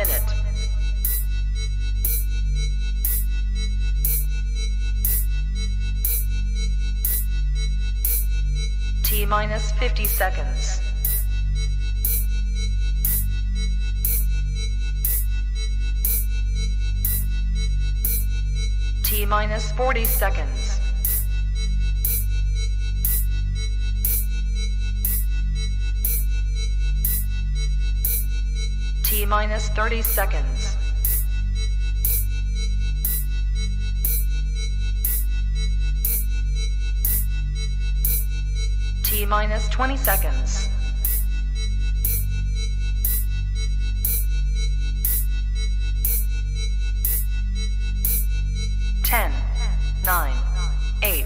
minute. T-minus 50 seconds. T-minus 40 seconds. T-minus 30 seconds. T-minus 20 seconds. Ten, 9, 8,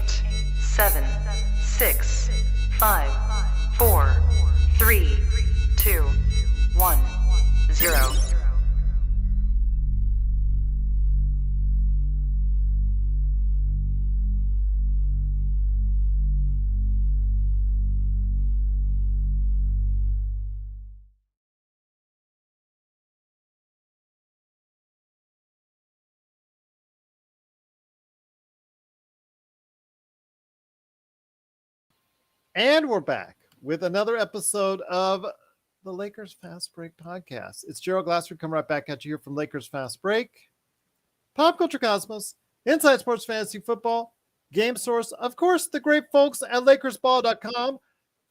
7, 6, 5, 4, 3, 2, 1, 0. And we're back with another episode of the Lakers Fast Break podcast. It's Gerald Glassford coming right back at you here from Lakers Fast Break, Pop Culture Cosmos, Inside Sports Fantasy Football, Game Source, of course, the great folks at LakersBall.com.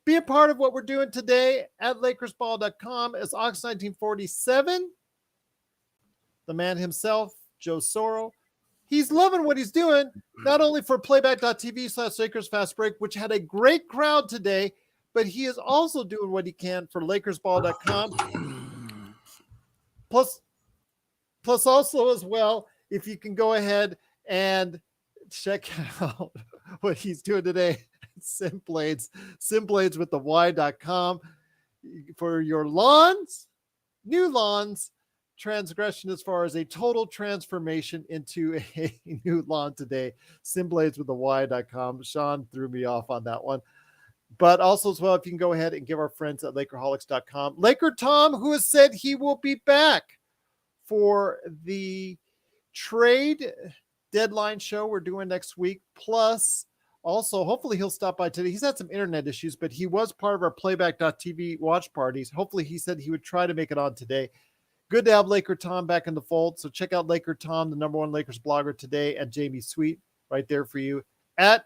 Be a part of what we're doing today at LakersBall.com as Ox 1947, the man himself, Joe Soro. He's loving what he's doing, not only for playback.tv/Lakers Fast Break, which had a great crowd today, but he is also doing what he can for LakersBall.com. Plus also as well, if you can go ahead and check out what he's doing today, Simblades with the Y.com for your lawns, new lawns, transgression as far as a total transformation into a new lawn today. Simblades with the Y.com. Sean threw me off on that one. But also as well, if you can go ahead and give our friends at LakerHolics.com. LakerTom, who has said he will be back for the trade deadline show we're doing next week. Plus, also, hopefully he'll stop by today. He's had some internet issues, but he was part of our playback.tv watch parties. Hopefully he said he would try to make it on today. Good to have LakerTom back in the fold. So check out LakerTom, the #1 Lakers blogger today, and Jamie Sweet right there for you at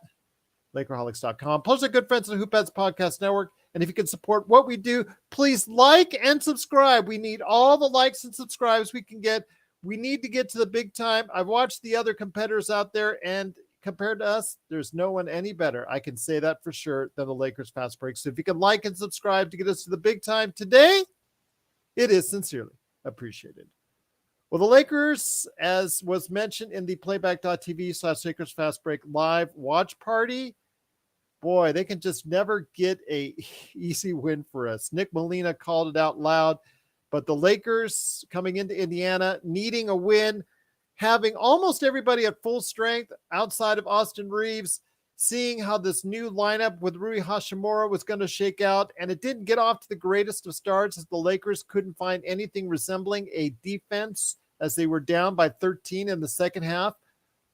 LakerHolics.com. Plus our good friends on the Hoopheads Podcast Network. And if you can support what we do, please like and subscribe. We need all the likes and subscribes we can get. We need to get to the big time. I've watched the other competitors out there, and compared to us, there's no one any better. I can say that for sure than the Lakers Fast Break. So if you can like and subscribe to get us to the big time today, it is sincerely appreciated. Well, the Lakers, as was mentioned in the playback.tv/Lakers Fast Break live watch party, boy, they can just never get a easy win for us. Nick Molina called it out loud, but the Lakers coming into Indiana, needing a win, having almost everybody at full strength outside of Austin Reeves, seeing how this new lineup with Rui Hachimura was going to shake out, and it didn't get off to the greatest of starts as the Lakers couldn't find anything resembling a defense as they were down by 13 in the second half.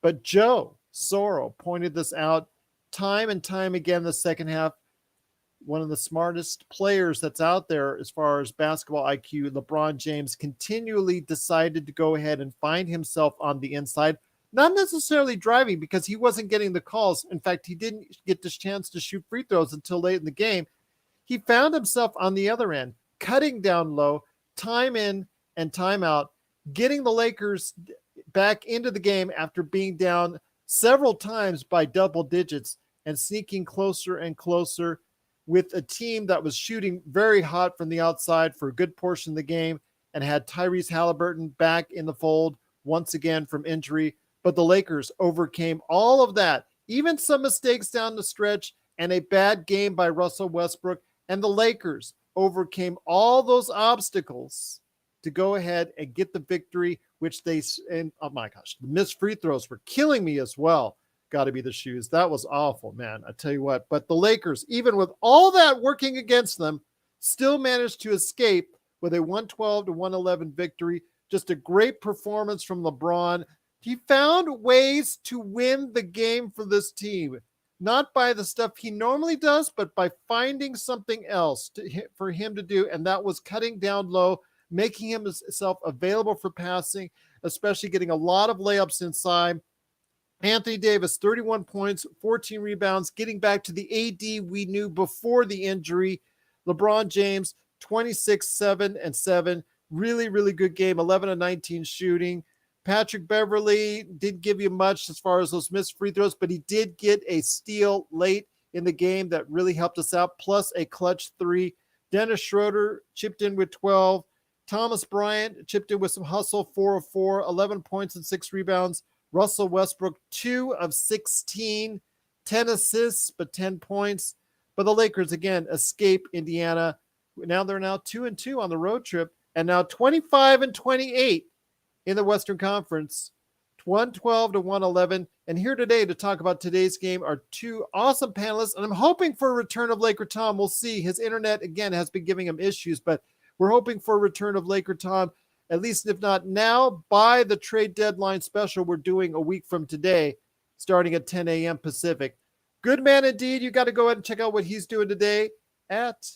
But Joe Soro pointed this out time and time again the second half. One of the smartest players that's out there as far as basketball IQ, LeBron James, continually decided to go ahead and find himself on the inside, not necessarily driving because he wasn't getting the calls. In fact, he didn't get this chance to shoot free throws until late in the game. He found himself on the other end, cutting down low, time in and time out, getting the Lakers back into the game after being down several times by double digits and sneaking closer and closer with a team that was shooting very hot from the outside for a good portion of the game and had Tyrese Halliburton back in the fold once again from injury. But the Lakers overcame all of that, even some mistakes down the stretch and a bad game by Russell Westbrook. And the Lakers overcame all those obstacles to go ahead and get the victory, which and oh my gosh, the missed free throws were killing me as well. Got to be the shoes. That was awful, man. I tell you what. But the Lakers, even with all that working against them, still managed to escape with a 112-111 victory Just a great performance from LeBron. He found ways to win the game for this team, not by the stuff he normally does, but by finding something else for him to do. And that was cutting down low, making himself available for passing, especially getting a lot of layups inside. Anthony Davis, 31 points, 14 rebounds, getting back to the AD we knew before the injury. LeBron James, 26, 7, and 7. Really, really good game, 11 and 19 shooting. Patrick Beverley didn't give you much as far as those missed free throws, but he did get a steal late in the game that really helped us out, plus a clutch 3. Dennis Schroeder chipped in with 12. Thomas Bryant chipped in with some hustle, 4 of 4, 11 points and 6 rebounds. Russell Westbrook, 2 of 16, 10 assists, but 10 points. But the Lakers, again, escape Indiana. Now they're 2-2 on the road trip, and now 25 and 28 in the Western Conference, 112 to 111. And here today to talk about today's game are two awesome panelists, and I'm hoping for a return of LakerTom. We'll see. His internet, again, has been giving him issues, but we're hoping for a return of LakerTom. At least if not now, by the trade deadline special we're doing a week from today, starting at 10 a.m. Pacific. Good man indeed. You got to go ahead and check out what he's doing today at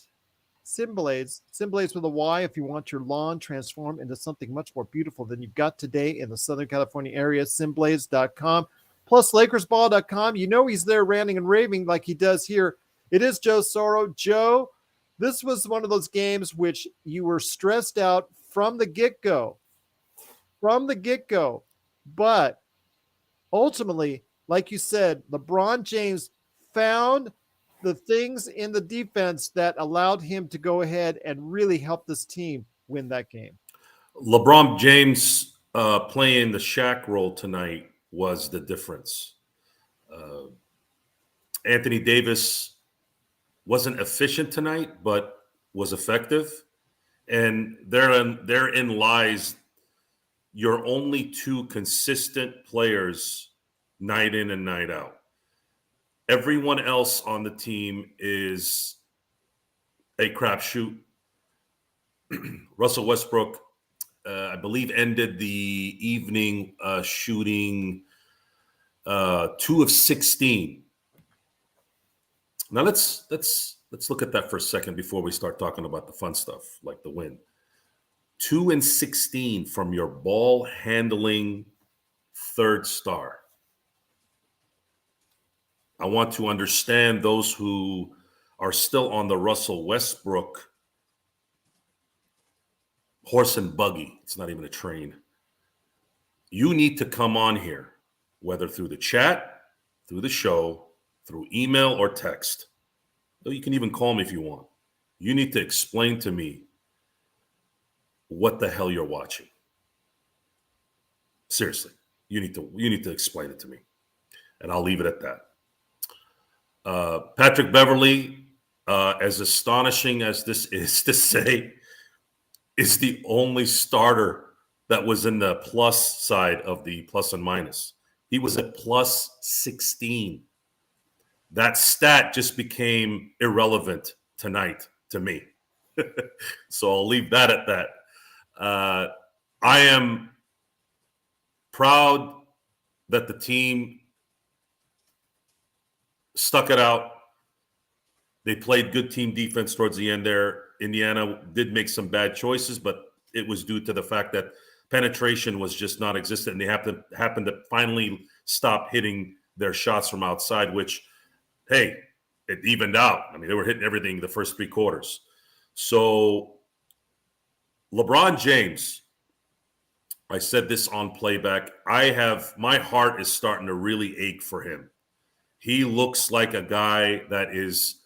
Simblades. Simblades with a Y if you want your lawn transformed into something much more beautiful than you've got today in the Southern California area. Simblades.com. Plus LakersBall.com. You know he's there ranting and raving like he does here. It is Joe Soro. Joe, this was one of those games which you were stressed out from the get-go. But ultimately, like you said, LeBron James found the things in the defense that allowed him to go ahead and really help this team win that game. LeBron James playing the Shaq role tonight was the difference. Anthony Davis wasn't efficient tonight, but was effective. And therein lies your only two consistent players night in and night out. Everyone else on the team is a crapshoot. Russell Westbrook, I believe, ended the evening shooting 2 of 16. Now let's look at that for a second before we start talking about the fun stuff like the win. 2 and 16 from your ball handling third star. I want to understand those who are still on the Russell Westbrook horse and buggy. It's not even a train. You need to come on here, whether through the chat, through the show, through email or text. Though you can even call me if you want. You need to explain to me what the hell you're watching. Seriously, you need to explain it to me, and I'll leave it at that. Patrick Beverley, as astonishing as this is to say, is the only starter that was in the plus side of the plus and minus. He was at plus 16. That stat just became irrelevant tonight to me. So I'll leave that at that. I am proud that the team stuck it out. They played good team defense towards the end there. Indiana did make some bad choices, but it was due to the fact that penetration was just not existent, and they happened to finally stop hitting their shots from outside, which, hey, it evened out. I mean, they were hitting everything the first 3 quarters. So LeBron James, I said this on playback, my heart is starting to really ache for him. He looks like a guy that is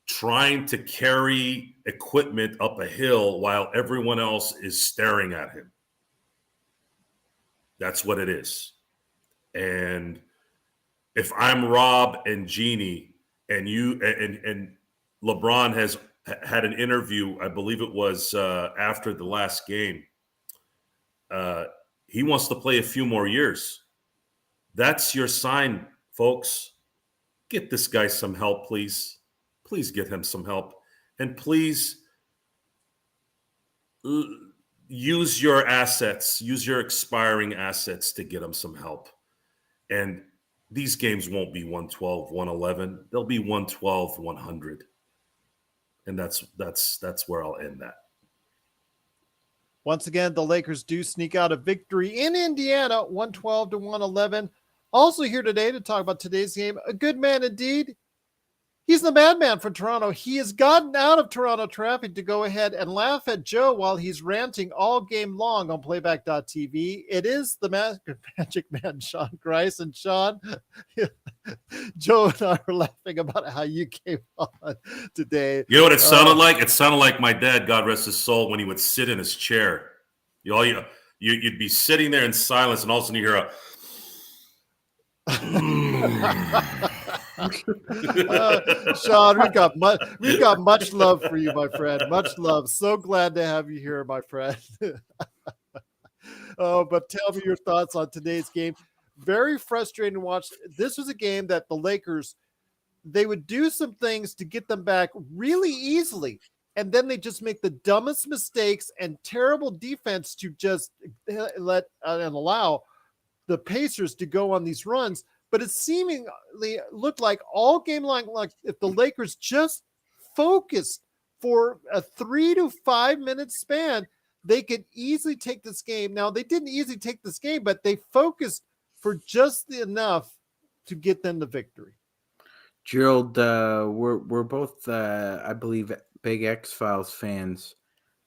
trying to carry equipment up a hill while everyone else is staring at him. That's what it is. And if I'm Rob and Jeannie and you and LeBron has had an interview, I believe it was after the last game, he wants to play a few more years. That's your sign, folks. Get this guy some help, please. Please get him some help. And please use your assets, use your expiring assets to get them some help. And these games won't be 112, 111. They'll be 112, 100. And that's where I'll end that. Once again, the Lakers do sneak out a victory in Indiana, 112 to 111. Also here today to talk about today's game, a good man indeed. He's the madman from Toronto. He has gotten out of Toronto traffic to go ahead and laugh at Joe while he's ranting all game long on playback.tv. It is the Magic Man, Sean Grice. And Sean, Joe and I were laughing about how you came on today. You know what it sounded like? It sounded like my dad, God rest his soul, when he would sit in his chair. You'd be sitting there in silence, and all of a sudden you hear a... Sean, we've got much love for you, my friend. Much love. So glad to have you here, my friend. But tell me your thoughts on today's game. Very frustrating to watch. This was a game that the Lakers, they would do some things to get them back really easily, and then they just make the dumbest mistakes and terrible defense to just let and allow the Pacers to go on these runs. But it seemingly looked like all game long, like if the Lakers just focused for a 3 to 5 minute span, they could easily take this game. Now, they didn't easily take this game, but they focused for just enough to get them the victory. Gerald, we're both, I believe, big X-Files fans.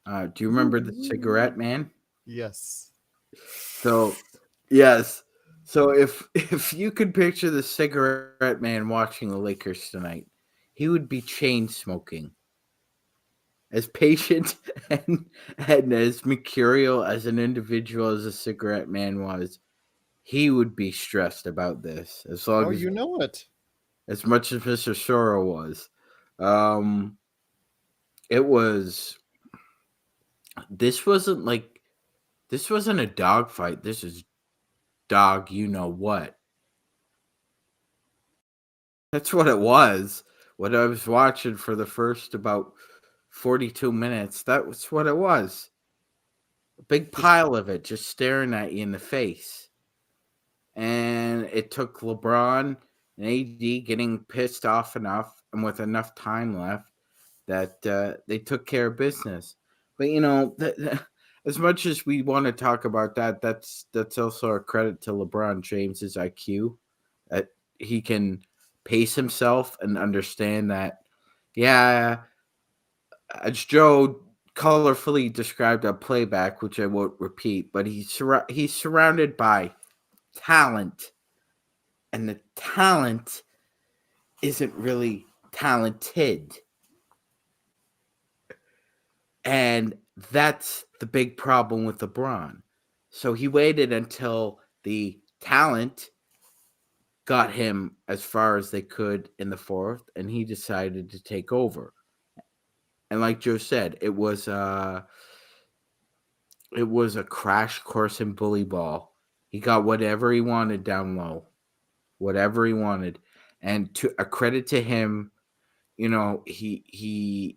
Do you remember the Cigarette Man? Yes. So, yes. So if you could picture the Cigarette Man watching the Lakers tonight, he would be chain smoking. As patient and as mercurial as an individual as a Cigarette Man was, he would be stressed about this. As long as you know it. As much as Mr. Soro was. This wasn't a dogfight. This is dog, you know what? That's what it was. What I was watching for the first about 42 minutes, that was what it was. A big pile of it just staring at you in the face. And it took LeBron and AD getting pissed off enough and with enough time left that they took care of business. But, you know, as much as we want to talk about that, that's also a credit to LeBron James's IQ. That he can pace himself and understand that, yeah, as Joe colorfully described a playback, which I won't repeat, but he's surrounded by talent, and the talent isn't really talented. And that's the big problem with LeBron. So he waited until the talent got him as far as they could in the fourth, and he decided to take over. And like Joe said, it was a crash course in bully ball. He got whatever he wanted down low, whatever he wanted. And to a credit to him, you know, he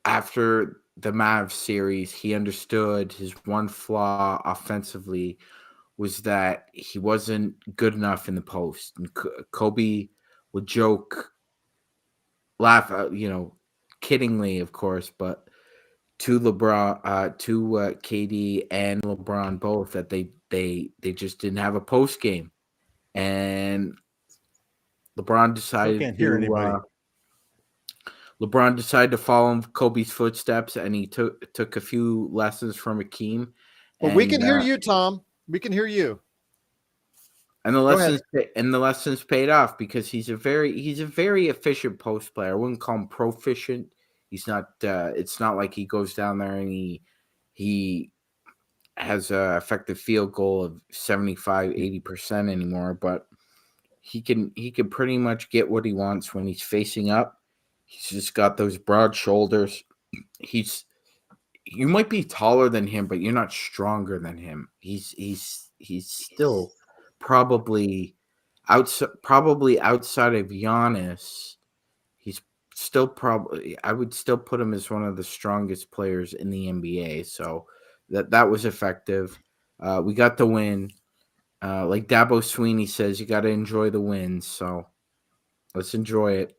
after the Mavs series, he understood his one flaw offensively was that he wasn't good enough in the post. And Kobe would joke, laugh, kiddingly, of course, but to LeBron, to KD and LeBron both, that they just didn't have a post game, and LeBron decided to follow in Kobe's footsteps, and he took a few lessons from Hakeem. Well, we can hear you, Tom. We can hear you. And the lessons paid off because he's a very efficient post player. I wouldn't call him proficient. He's not. It's not like he goes down there and he has an effective field goal of 75-80% anymore. But he can pretty much get what he wants when he's facing up. He's just got those broad shoulders. You might be taller than him, but you're not stronger than him. He's still probably outside of Giannis. He's I would still put him as one of the strongest players in the NBA. So that was effective. We got the win. Like Dabo Sweeney says, you got to enjoy the wins. So let's enjoy it.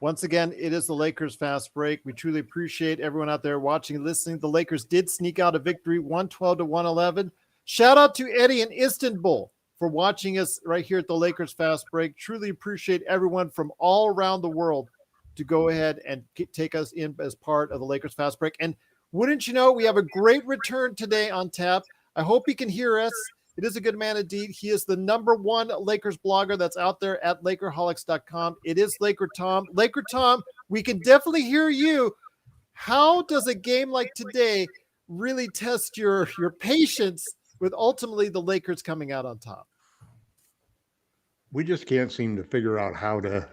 Once again, it is the Lakers Fast Break. We truly appreciate everyone out there watching and listening. The Lakers did sneak out a victory, 112-111. Shout out to Eddie in Istanbul for watching us right here at the Lakers Fast Break. Truly appreciate everyone from all around the world to go ahead and take us in as part of the Lakers Fast Break. And wouldn't you know, we have a great return today on tap. I hope he can hear us. It is a good man indeed. He is the #1 Lakers blogger that's out there at Lakerholics.com. It is LakerTom. LakerTom, we can definitely hear you. How does a game like today really test your patience with ultimately the Lakers coming out on top? We just can't seem to figure out how to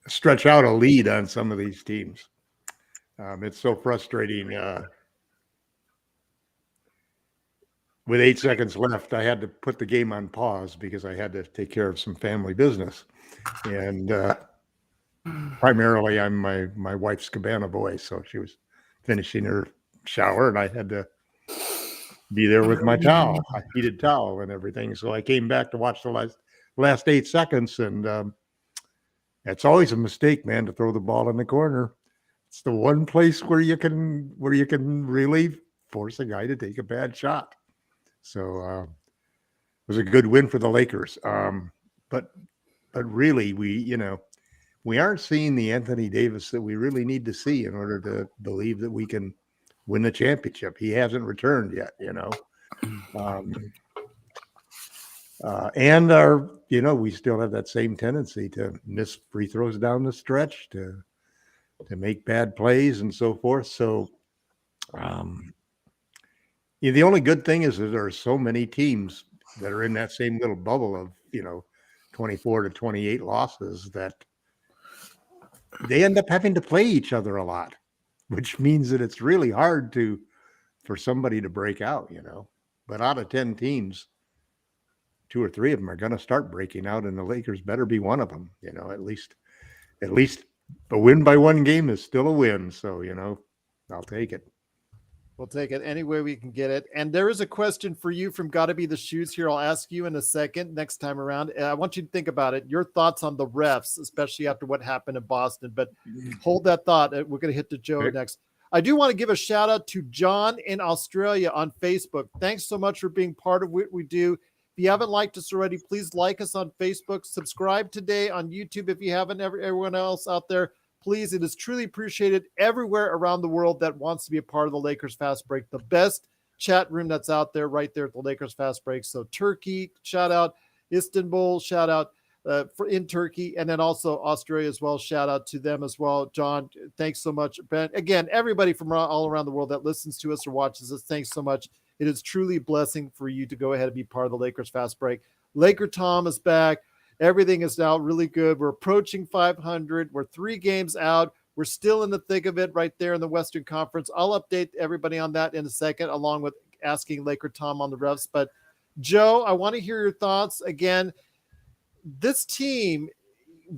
stretch out a lead on some of these teams. It's so frustrating. With 8 seconds left, I had to put the game on pause because I had to take care of some family business. And primarily, I'm my wife's cabana boy, so she was finishing her shower, and I had to be there with my towel, a heated towel and everything. So I came back to watch the last 8 seconds, and it's always a mistake, man, to throw the ball in the corner. It's the one place where you can really force a guy to take a bad shot. So it was a good win for the Lakers. But really, we aren't seeing the Anthony Davis that we really need to see in order to believe that we can win the championship. He hasn't returned yet, and we still have that same tendency to miss free throws down the stretch, to make bad plays and so forth. So, the only good thing is that there are so many teams that are in that same little bubble of, 24 to 28 losses that they end up having to play each other a lot, which means that it's really hard for somebody to break out, But out of 10 teams, 2 or 3 of them are going to start breaking out, and the Lakers better be one of them. At least a win by 1 game is still a win. So, I'll take it. We'll take it any way we can get it. And there is a question for you from Gotta Be the Shoes here. I'll ask you in a second, next time around. I want you to think about it. Your thoughts on the refs, especially after what happened in Boston. But hold that thought. We're going to hit to Joe next. I do want to give a shout out to John in Australia on Facebook. Thanks so much for being part of what we do. If you haven't liked us already, please like us on Facebook. Subscribe today on YouTube if you haven't. Everyone else out there, please, it is truly appreciated everywhere around the world that wants to be a part of the Lakers Fast Break. The best chat room that's out there right there at the Lakers Fast Break. So Turkey, shout out. Istanbul, shout out in Turkey. And then also Australia as well. Shout out to them as well. John, thanks so much. Ben, again, everybody from all around the world that listens to us or watches us, thanks so much. It is truly a blessing for you to go ahead and be part of the Lakers Fast Break. LakerTom is back. Everything is now really good. We're approaching 500. We're 3 games out. We're still in the thick of it right there in the Western Conference. I'll update everybody on that in a second, along with asking LakerTom on the refs. But, Joe, I want to hear your thoughts. Again, this team,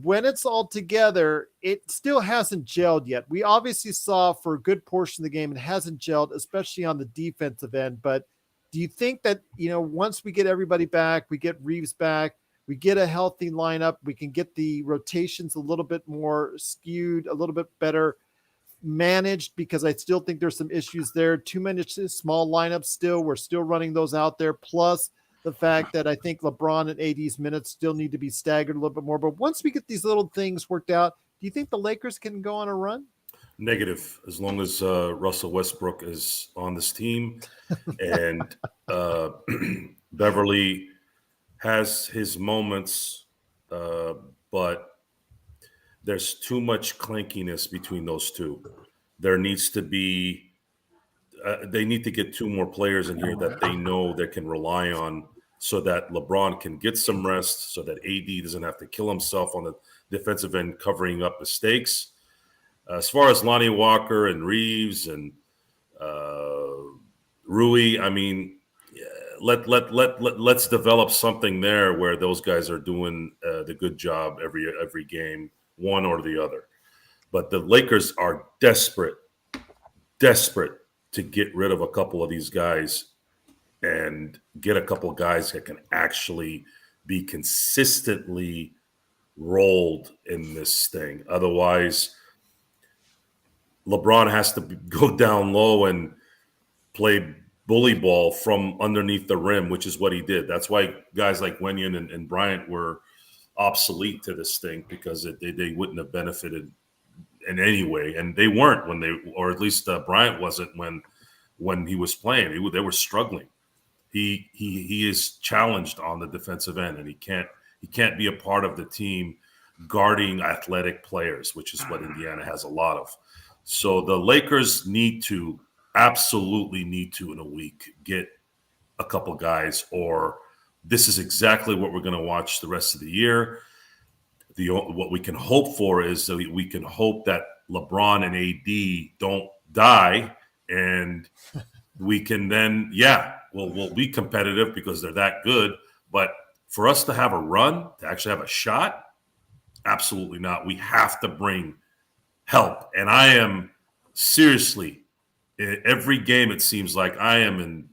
when it's all together, it still hasn't gelled yet. We obviously saw for a good portion of the game it hasn't gelled, especially on the defensive end. But do you think that, once we get everybody back, we get Reeves back, we get a healthy lineup, we can get the rotations a little bit more skewed, a little bit better managed, because I still think there's some issues there. Too many small lineups still. We're still running those out there. Plus the fact that I think LeBron and AD's minutes still need to be staggered a little bit more. But once we get these little things worked out, do you think the Lakers can go on a run? Negative, as long as Russell Westbrook is on this team and Beverly has his moments, but there's too much clankiness between those two. There needs to be they need to get 2 more players in here that they know they can rely on, so that LeBron can get some rest, so that AD doesn't have to kill himself on the defensive end covering up mistakes. As far as Lonnie Walker and Reeves and Rui, I mean, let's develop something there where those guys are doing the good job every game. one or the other. But the Lakers are desperate to get rid of a couple of these guys and get a couple of guys that can actually be consistently rolled in this thing. Otherwise, LeBron has to go down low and play bully ball from underneath the rim, which is what he did. That's why guys like Wenyen and Bryant were obsolete to this thing, because they wouldn't have benefited in any way. And they weren't when they, or at least Bryant wasn't when he was playing. They were struggling. He is challenged on the defensive end, and he can't be a part of the team guarding athletic players, which is what Indiana has a lot of. So the Lakers absolutely need to in a week get a couple guys, or this is exactly what we're going to watch the rest of the year. What we can hope for is that we can hope that LeBron and AD don't die, and we can then, we'll be competitive because they're that good. But for us to have a run, to actually have a shot, absolutely not. We have to bring help. And I am seriously, every game it seems like I am in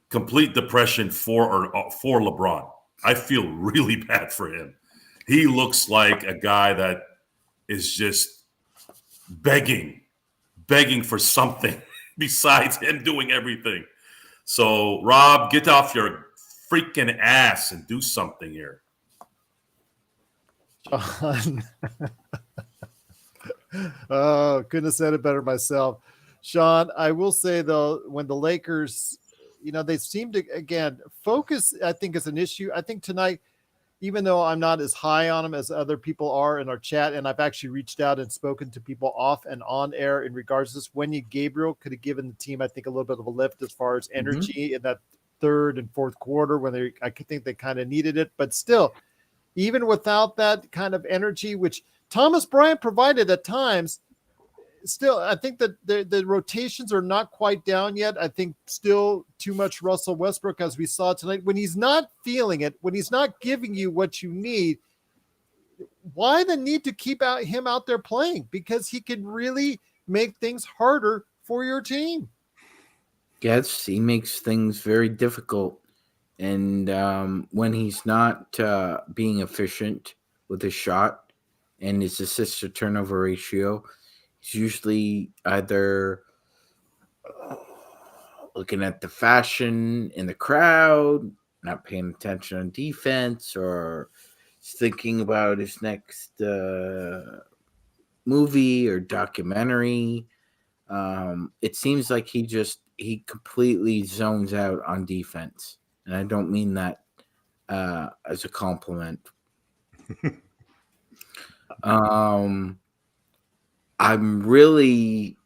complete depression for LeBron. I feel really bad for him. He looks like a guy that is just begging for something besides him doing everything. So, Rob, get off your freaking ass and do something here. Sean. Oh, couldn't have said it better myself. Sean, I will say, though, when the Lakers, they seem to, again, focus, I think, is an issue. I think tonight, even though I'm not as high on them as other people are in our chat, and I've actually reached out and spoken to people off and on air in regards to this, Wenyen Gabriel could have given the team, I think, a little bit of a lift as far as energy in that third and fourth quarter when I think they kind of needed it. But still, even without that kind of energy, which Thomas Bryant provided at times, still, I think that the rotations are not quite down yet. I think still too much Russell Westbrook, as we saw tonight. When he's not feeling it, when he's not giving you what you need, why the need to keep him out there playing? Because he can really make things harder for your team. Yes, he makes things very difficult. And when he's not being efficient with his shot and his assist to turnover ratio, he's usually either looking at the fashion in the crowd, not paying attention on defense, or thinking about his next movie or documentary. It seems like he completely zones out on defense. And I don't mean that as a compliment. I'm really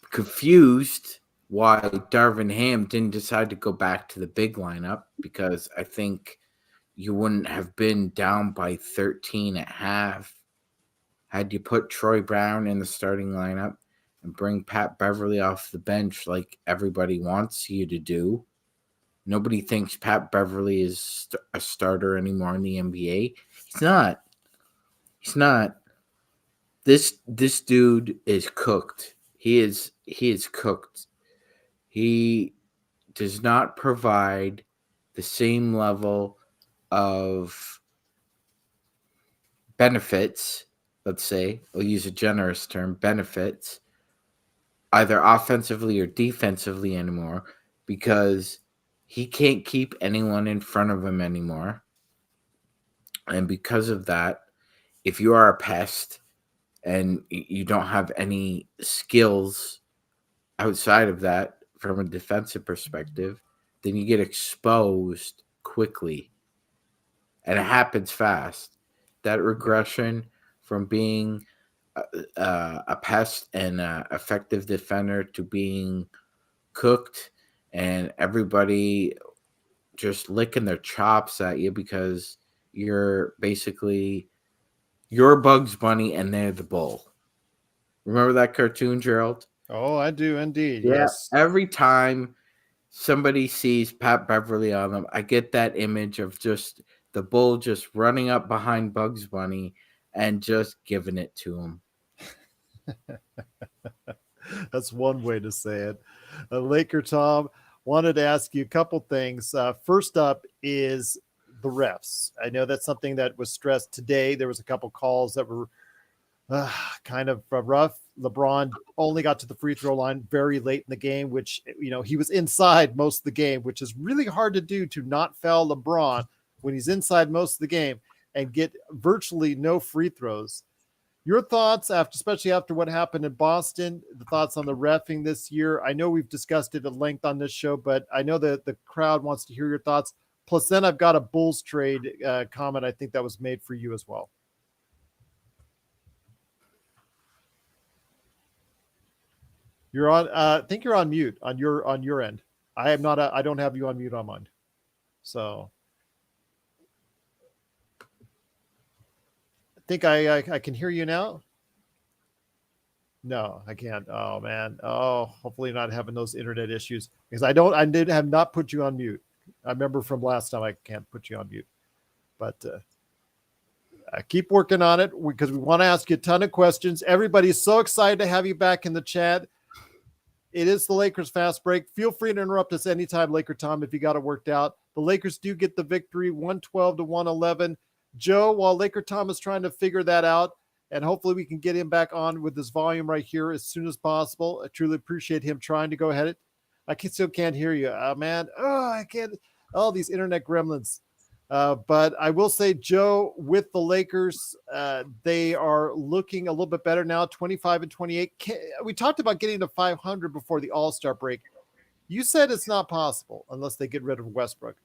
confused why Darvin Ham didn't decide to go back to the big lineup, because I think you wouldn't have been down by 13 at half had you put Troy Brown in the starting lineup and bring Pat Beverly off the bench like everybody wants you to do. Nobody thinks Pat Beverly is a starter anymore in the NBA. He's not. He's not. This dude is cooked. He is cooked. He does not provide the same level of benefits, let's say, we'll use a generous term, benefits, either offensively or defensively anymore, because he can't keep anyone in front of him anymore. And because of that, if you are a pest and you don't have any skills outside of that from a defensive perspective, then you get exposed quickly. And it happens fast. That regression from being a pest and an effective defender to being cooked and everybody just licking their chops at you because you're Bugs Bunny and they're the bull. Remember that cartoon, Gerald? Oh, I do indeed. Yeah. Yes. Every time somebody sees Pat Beverly on them, I get that image of just the bull just running up behind Bugs Bunny and just giving it to him. That's one way to say it. LakerTom, wanted to ask you a couple things. First up is the refs. I know that's something that was stressed today. There was a couple calls that were kind of rough. LeBron only got to the free throw line very late in the game, which, he was inside most of the game, which is really hard to do, to not foul LeBron when he's inside most of the game and get virtually no free throws. Your thoughts, especially after what happened in Boston, the thoughts on the reffing this year. I know we've discussed it at length on this show, but I know that the crowd wants to hear your thoughts. Plus, then I've got a Bulls trade comment I think that was made for you as well. You're on. I think you're on mute on your end. I am not. I don't have you on mute on mine. So I think I can hear you now. No, I can't. Oh man. Oh, hopefully not having those internet issues, because I have not put you on mute. I remember from last time I can't put you on mute, but I keep working on it because we want to ask you a ton of questions. Everybody's so excited to have you back in the chat. It is the Lakers fast break. Feel free to interrupt us anytime, LakerTom, if you got it worked out. The Lakers do get the victory, 112-111. Joe, while LakerTom is trying to figure that out, and hopefully we can get him back on with this volume right here as soon as possible. I truly appreciate him trying to go ahead. I still can't hear you, man. Oh, I can't. All these internet gremlins. But I will say, Joe, with the Lakers, they are looking a little bit better now, 25-28. We talked about getting to 500 before the All-Star break. You said it's not possible unless they get rid of Westbrook.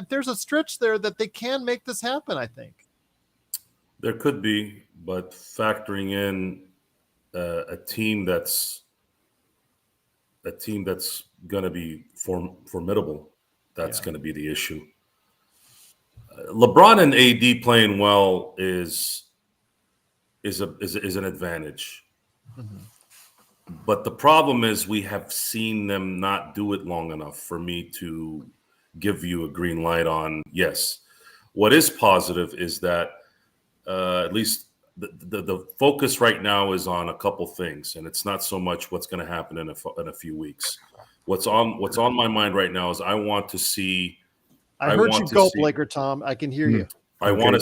There's a stretch there that they can make this happen, I think. There could be, but factoring in a team that's going to be formidable, that's going to be the issue. LeBron and AD playing well is an advantage. Mm-hmm. But the problem is we have seen them not do it long enough for me to give you a green light on yes. What is positive is that at least the focus right now is on a couple things, and it's not so much what's going to happen in a few weeks. What's on my mind right now is I want to see. I heard you gulp, LakerTom. I can hear you. I want to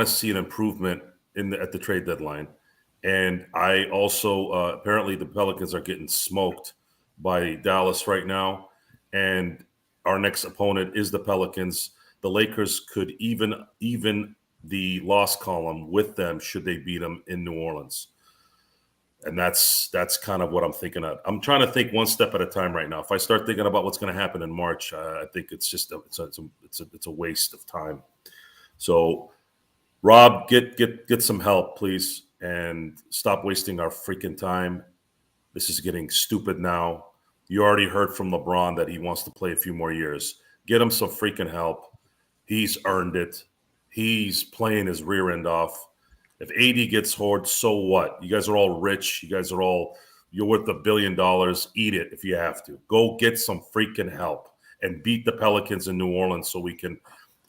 see an improvement at the trade deadline. And I also apparently the Pelicans are getting smoked by Dallas right now, and our next opponent is the Pelicans. The Lakers could even the loss column with them should they beat them in New Orleans, and that's kind of what I'm thinking of. I'm trying to think one step at a time right now. If I start thinking about what's going to happen in March, I think it's just it's a waste of time. So, Rob, get some help, please. And stop wasting our freaking time. This is getting stupid now. You already heard from LeBron that he wants to play a few more years. Get him some freaking help. He's earned it. He's playing his rear end off. If AD gets hoard, so what? You guys are all rich. You're worth $1 billion. Eat it if you have to. Go get some freaking help and beat the Pelicans in New Orleans so we can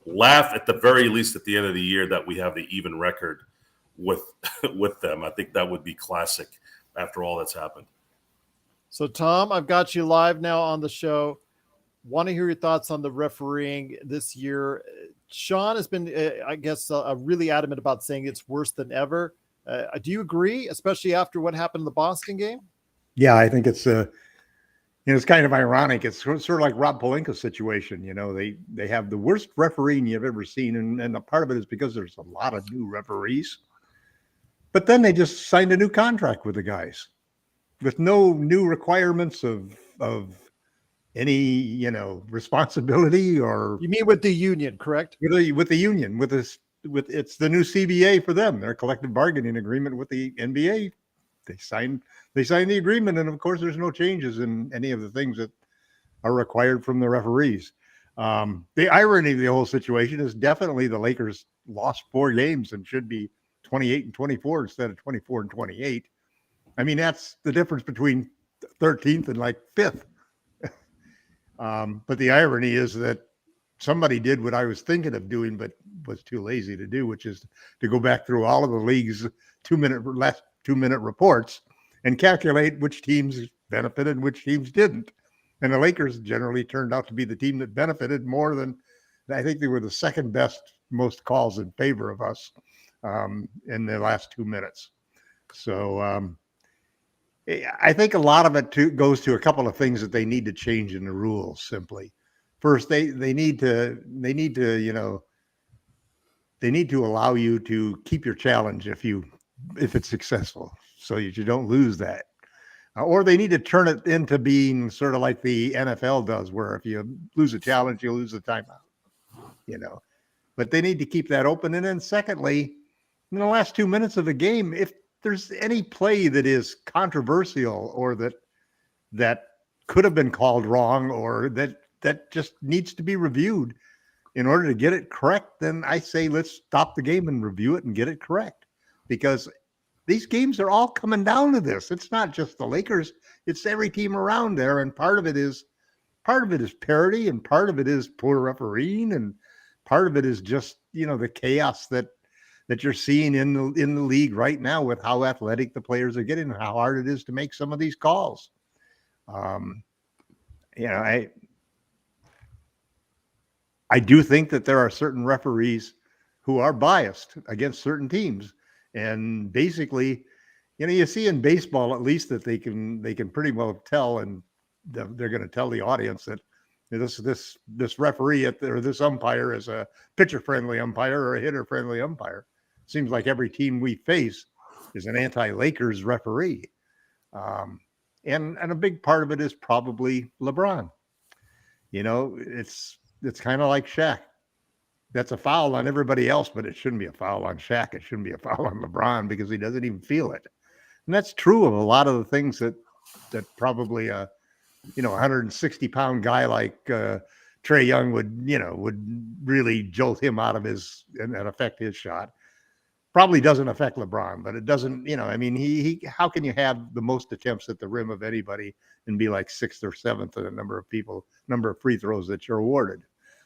laugh at the very least at the end of the year that we have the even record with them. I think that would be classic after all that's happened. So, Tom, I've got you live now on the show. Want to hear your thoughts on the refereeing this year. Sean has been, I guess, really adamant about saying it's worse than ever. Do you agree, especially after what happened in the Boston game? Yeah, I think it's it's kind of ironic. It's sort of like Rob Pelinka's situation. They have the worst refereeing you've ever seen, and a part of it is because there's a lot of new referees. But then they just signed a new contract with the guys with no new requirements of any, responsibility or. You mean with the union, correct? With the union, it's the new CBA for them, their collective bargaining agreement with the NBA. They signed the agreement, and of course, there's no changes in any of the things that are required from the referees. The irony of the whole situation is definitely the Lakers lost 4 games and should be 28-24 instead of 24-28. I mean, that's the difference between 13th and 5th. But the irony is that somebody did what I was thinking of doing, but was too lazy to do, which is to go back through all of the league's 2-minute reports and calculate which teams benefited and which teams didn't. And the Lakers generally turned out to be the team that benefited more than, I think they were the second best, most calls in favor of us in the last 2 minutes. So I think a lot of it goes to a couple of things that they need to change in the rules. Simply, first, they need to allow you to keep your challenge if it's successful, so that you don't lose that. Or they need to turn it into being sort of like the NFL does, where if you lose a challenge, you lose a timeout. But they need to keep that open. And then secondly, in the last 2 minutes of the game, if there's any play that is controversial or that could have been called wrong or that just needs to be reviewed in order to get it correct, then I say let's stop the game and review it and get it correct, because these games are all coming down to this. It's not just the Lakers, it's every team around there. And part of it is parity, and part of it is poor refereeing, and part of it is just, the chaos that you're seeing in the league right now with how athletic the players are getting and how hard it is to make some of these calls. I do think that there are certain referees who are biased against certain teams. And basically, you see in baseball, at least, that they can pretty well tell, and they're going to tell the audience that this referee or this umpire is a pitcher-friendly umpire or a hitter-friendly umpire. Seems like every team we face is an anti-Lakers referee. And a big part of it is probably LeBron. It's kind of like Shaq. That's a foul on everybody else, but it shouldn't be a foul on Shaq. It shouldn't be a foul on LeBron because he doesn't even feel it. And that's true of a lot of the things that probably a 160-pound guy like Trae Young would really jolt him out of his and affect his shot. Probably doesn't affect LeBron, but it doesn't, he how can you have the most attempts at the rim of anybody and be like 6th or 7th in the number of free throws that you're awarded?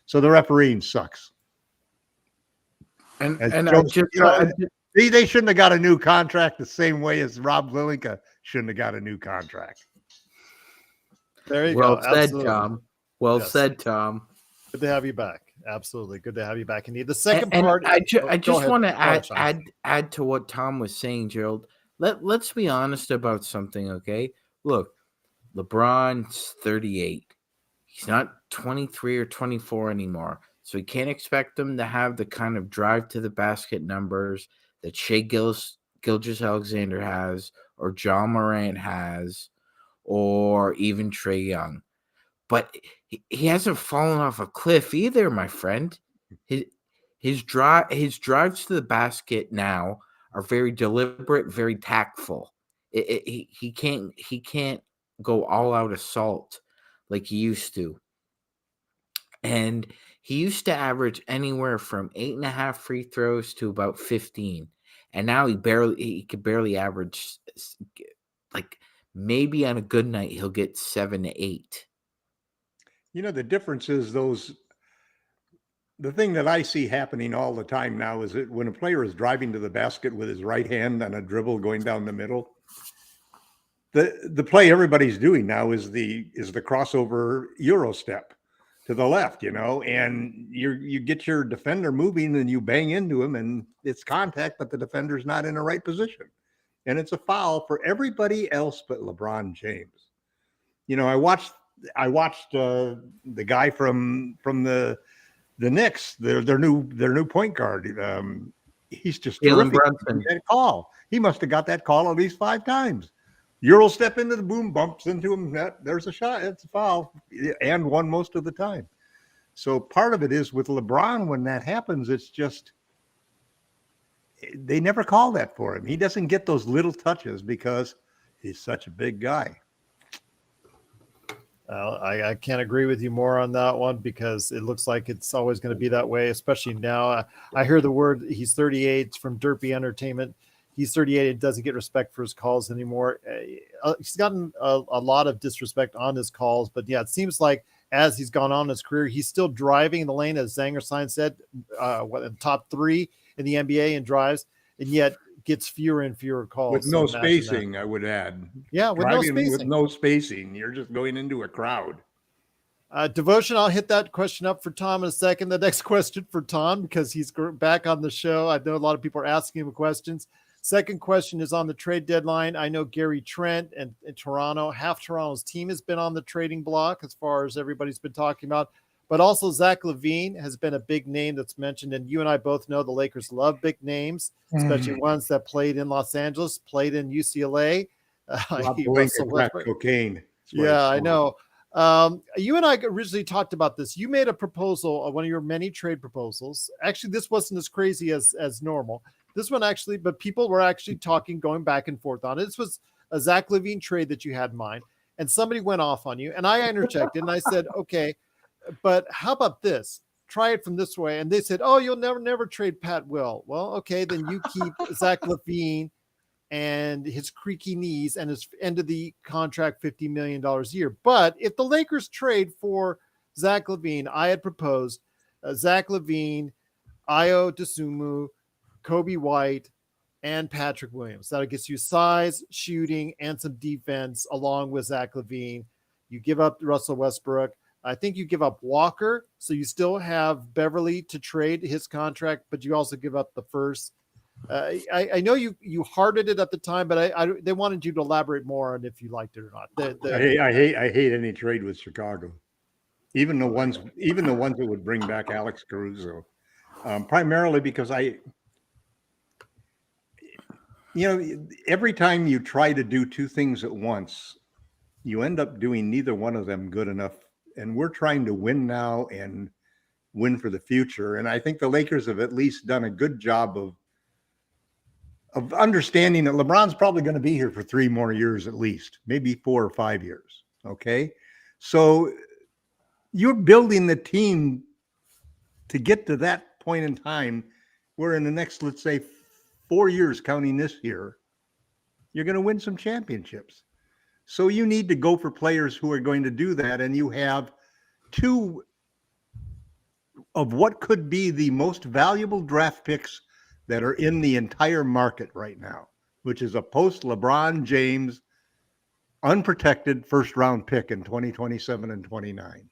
So the refereeing sucks. And They shouldn't have got a new contract the same way as Rob Lilinka shouldn't have got a new contract. There you well go. Said, Absolutely. Tom. Well Yes. said, Tom. Good to have you back. Absolutely. Good to have you back. And the second And part. I Go just ahead. want to Go ahead, Sean. add to what Tom was saying, Gerald. Let's be honest about something, okay? Look, LeBron's 38. He's not 23 or 24 anymore. So we can't expect him to have the kind of drive to the basket numbers that Shai Gilgeous-Alexander has, or John Morant has, or even Trae Young. But he hasn't fallen off a cliff either, my friend. His drives to the basket now are very deliberate, very tactful. He can't go all out assault like he used to. And he used to average anywhere from 8.5 free throws to about 15. And now he could barely average, like, maybe on a good night he'll get 7 to 8. The difference is the thing that I see happening all the time now is that when a player is driving to the basket with his right hand on a dribble going down the middle, the play everybody's doing now is the crossover Euro step to the left, and you get your defender moving and you bang into him and it's contact, but the defender's not in the right position. And it's a foul for everybody else but LeBron James. I watched the guy from the Knicks, their new point guard. He's just Jalen terrific. Brunson. That call. He must have got that call at least 5 times. Euro step into the boom, bumps into him. There's a shot. It's a foul, and one most of the time. So part of it is with LeBron, when that happens, it's just they never call that for him. He doesn't get those little touches because he's such a big guy. I can't agree with you more on that one, because it looks like it's always going to be that way, especially now. I hear the word he's 38 from Derpy Entertainment. He's 38 and doesn't get respect for his calls anymore. He's gotten a lot of disrespect on his calls, but yeah, it seems like as he's gone on in his career. He's still driving in the lane, as Zangerstein said, top 3 in the NBA in drives, and yet gets fewer and fewer calls. With no spacing, I would add. Yeah, with Driving no spacing. With no spacing, you're just going into a crowd. Devotion, I'll hit that question up for Tom in a second. The next question for Tom, because he's back on the show. I know a lot of people are asking him questions. Second question is on the trade deadline. I know Gary Trent and Toronto, half Toronto's team has been on the trading block as far as everybody's been talking about, but also Zach LaVine has been a big name that's mentioned. And you and I both know the Lakers love big names, especially ones that played in Los Angeles, played in UCLA. Cocaine. Yeah, I know. You and I originally talked about this. You made a proposal, one of your many trade proposals. Actually, this wasn't as crazy as normal. This one actually, but people were actually talking, going back and forth on it. This was a Zach LaVine trade that you had in mind, and somebody went off on you, and I interjected and I said, okay, but how about this? Try it from this way. And they said, oh, you'll never trade Pat Will. Well, okay, then you keep Zach LaVine and his creaky knees and his end of the contract, $50 million a year. But if the Lakers trade for Zach LaVine, I had proposed Zach LaVine, Ayo Dosunmu, Kobe White, and Patrick Williams. That gets you size, shooting, and some defense along with Zach LaVine. You give up Russell Westbrook. I think you give up Walker, so you still have Beverly to trade his contract, but you also give up the first. I know you hearted it at the time, but they wanted you to elaborate more on if you liked it or not. I hate any trade with Chicago, even the ones that would bring back Alex Caruso, primarily because every time you try to do two things at once, you end up doing neither one of them good enough. And we're trying to win now and win for the future. And I think the Lakers have at least done a good job of understanding that LeBron's probably going to be here for 3 more years at least, maybe 4 or 5 years. Okay. So you're building the team to get to that point in time where in the next, let's say 4 years, counting this year, you're going to win some championships. So you need to go for players who are going to do that. And you have 2 of what could be the most valuable draft picks that are in the entire market right now, which is a post LeBron James unprotected first round pick in 2027 and 29.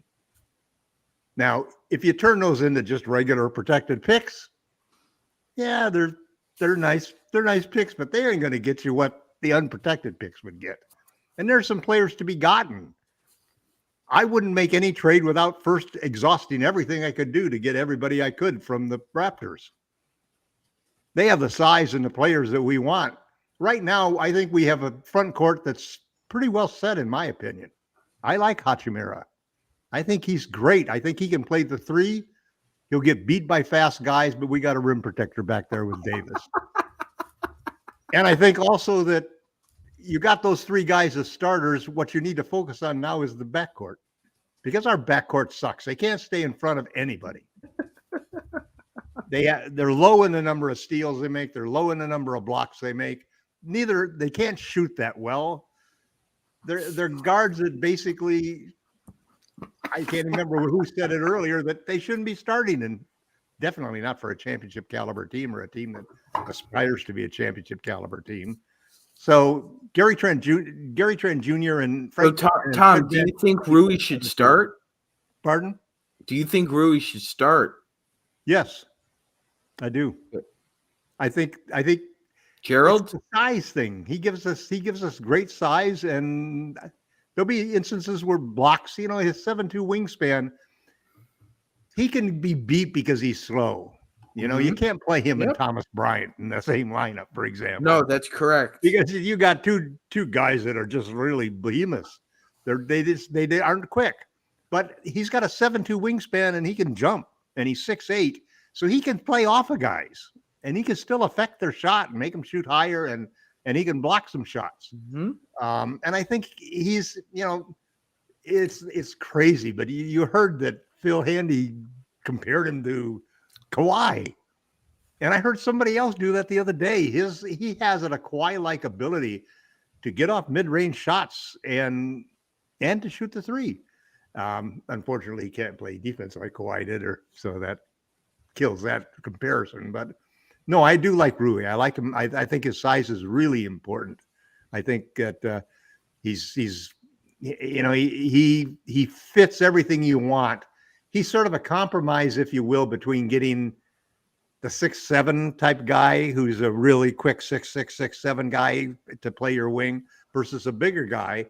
Now, if you turn those into just regular protected picks, yeah, they're nice. They're nice picks, but they ain't going to get you what the unprotected picks would get. And there's some players to be gotten. I wouldn't make any trade without first exhausting everything I could do to get everybody I could from the Raptors. They have the size and the players that we want. Right now, I think we have a front court that's pretty well set, in my opinion. I like Hachimura. I think he's great. I think he can play the 3. He'll get beat by fast guys, but we got a rim protector back there with Davis. And I think also that you got those 3 guys as starters. What you need to focus on now is the backcourt, because our backcourt sucks. They can't stay in front of anybody. They're low in the number of steals they make. They're low in the number of blocks they make. They can't shoot that well. They're guards that basically, I can't remember who said it earlier, that they shouldn't be starting, and definitely not for a championship caliber team or a team that aspires to be a championship caliber team. So Gary Trent Jr. and Frank. So Tom, do you think Rui should start? Pardon? Do you think Rui should start? Yes, I do. I think Gerald, it's the size thing. He gives us great size, and there'll be instances where blocks. His 7'2" wingspan, he can be beat because he's slow. You can't play him and Thomas Bryant in the same lineup, for example. No, that's correct. Because you got two guys that are just really behemoths. They aren't quick, but he's got a 7'2" wingspan and he can jump, and he's 6'8", so he can play off of guys and he can still affect their shot and make them shoot higher, and he can block some shots. Mm-hmm. And I think he's, it's crazy, but you heard that Phil Handy compared him to Kawhi. And I heard somebody else do that the other day. He has a Kawhi-like ability to get off mid-range shots and to shoot the 3. Unfortunately, he can't play defense like Kawhi did, so that kills that comparison. But no, I do like Rui. I like him. I think his size is really important. I think that he's he fits everything you want. He's sort of a compromise, if you will, between getting the 6'7" type guy who's a really quick 6'6", 6'7" guy to play your wing versus a bigger guy.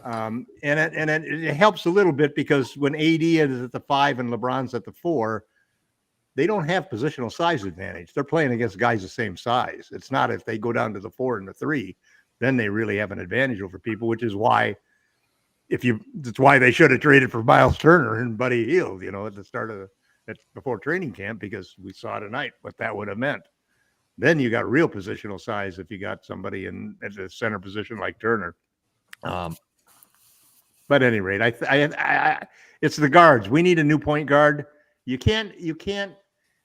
And it helps a little bit because when AD is at the 5 and LeBron's at the 4, they don't have positional size advantage. They're playing against guys the same size. It's not if they go down to the 4 and the 3, then they really have an advantage over people, which is why that's why they should have traded for Miles Turner and Buddy Hield, at the start of before training camp, because we saw tonight what that would have meant. Then you got real positional size if you got somebody at the center position like Turner. But at any rate, I it's the guards. We need a new point guard. You can't.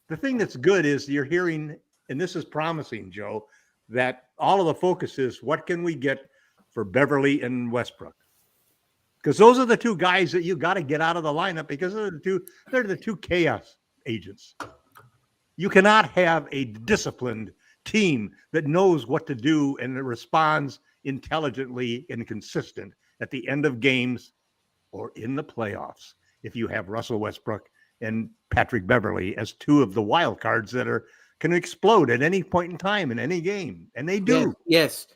The thing that's good is you're hearing, and this is promising, Joe, that all of the focus is what can we get for Beverly and Westbrook, because those are the two guys that you got to get out of the lineup because they're the two chaos agents. You cannot have a disciplined team that knows what to do and that responds intelligently and consistent at the end of games or in the playoffs if you have Russell Westbrook and Patrick Beverly as two of the wild cards that can explode at any point in time in any game, and they do. Yes.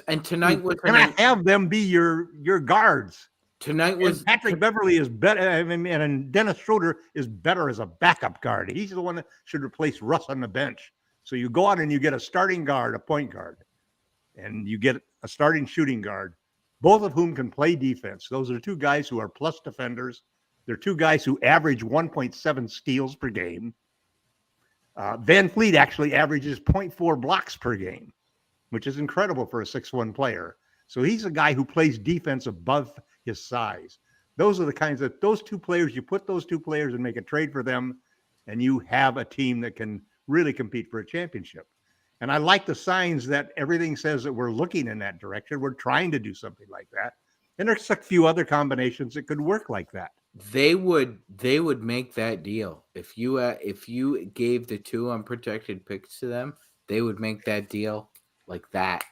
And tonight you cannot have them be your guards. Tonight was Patrick Beverly is better, and Dennis Schroeder is better as a backup guard. He's the one that should replace Russ on the bench. So you go out and you get a starting guard, a point guard, and you get a starting shooting guard, both of whom can play defense. Those are two guys who are plus defenders. They're two guys who average 1.7 steals per game. Van Fleet actually averages 0.4 blocks per game, which is incredible for a 6'1" player. So he's a guy who plays defense above his size. Those are the kinds of those two players. You put those two players and make a trade for them, and you have a team that can really compete for a championship. And I like the signs that everything says that we're looking in that direction. We're trying to do something like that. And there's a few other combinations that could work like that. They would make that deal. If you gave the 2 unprotected picks to them, they would make that deal like that.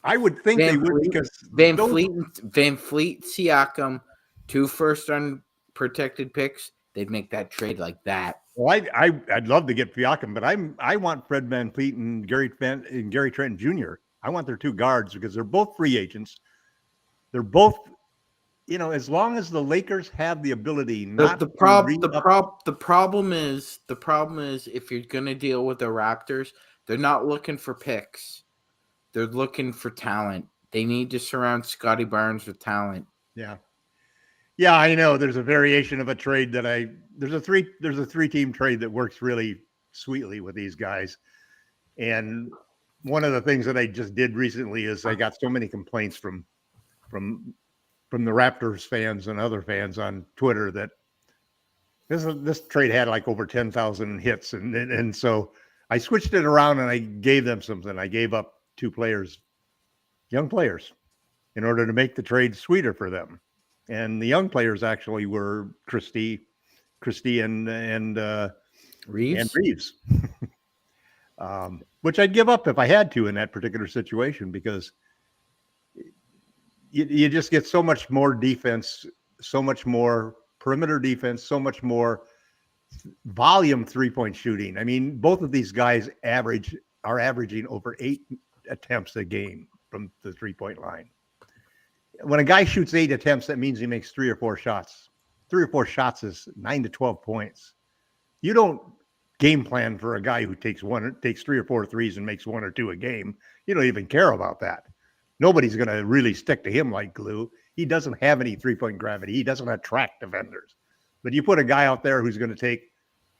I would think they would, because Van Fleet, Siakam, 2 first unprotected picks, they'd make that trade like that. Well, I'd love to get Siakam, but I want Fred Van Fleet and Gary Trent Jr. I want their 2 guards because they're both free agents. They're both, as long as the Lakers have the ability not the problem is if you're gonna deal with the Raptors, they're not looking for picks. They're looking for talent. They need to surround Scotty Barnes with talent. Yeah, I know. There's a variation of a trade there's a 3-team trade that works really sweetly with these guys. And one of the things that I just did recently is I got so many complaints from the Raptors fans and other fans on Twitter that this trade had like over 10,000 hits, and so I switched it around and I gave them something. I gave up 2 players, young players, in order to make the trade sweeter for them. And the young players actually were Christie and Reeves. Which I'd give up if I had to in that particular situation, because you just get so much more defense, so much more perimeter defense, so much more volume 3-point shooting. I mean, both of these guys are averaging over 8 attempts a game from the 3-point line. When a guy shoots 8 attempts, that means he makes 3 or 4 shots. 3 or 4 shots is 9 to 12 points. You don't game plan for a guy who takes 3 or 4 threes and makes 1 or 2 a game. You don't even care about that. Nobody's going to really stick to him like glue. He doesn't have any 3-point gravity. He doesn't attract defenders. But you put a guy out there who's going to take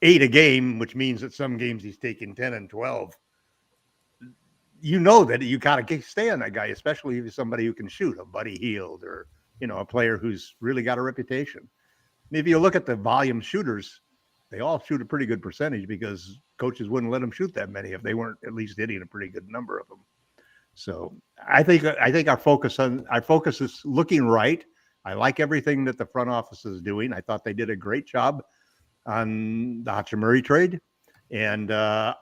8 a game, which means that some games he's taking 10 and 12. You know that you got to stay on that guy, especially if he's somebody who can shoot, a Buddy Hield or, a player who's really got a reputation. And if you look at the volume shooters, they all shoot a pretty good percentage because coaches wouldn't let them shoot that many if they weren't at least hitting a pretty good number of them. So I think our focus is looking right. I like everything that the front office is doing. I thought they did a great job on the Hachimura trade. And I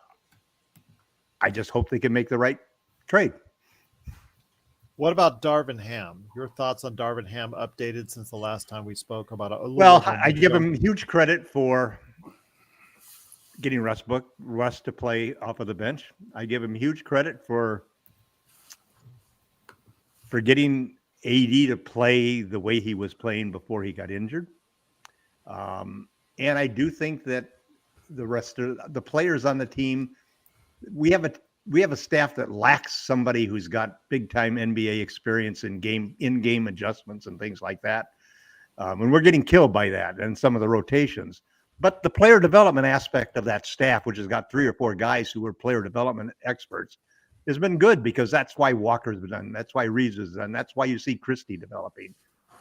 just hope they can make the right trade. What about Darvin Ham? Your thoughts on Darvin Ham updated since the last time we spoke about it? Well, I give him huge credit for getting Russ to play off of the bench. I give him huge credit for getting AD to play the way he was playing before he got injured. And I do think that the rest of the players on the team, we have a staff that lacks somebody who's got big time NBA experience in game adjustments and things like that. And we're getting killed by that and some of the rotations. But the player development aspect of that staff, which has got 3 or 4 guys who are player development experts, has been good, because that's why Walker's been done. That's why Reeves is done. That's why you see Christie developing.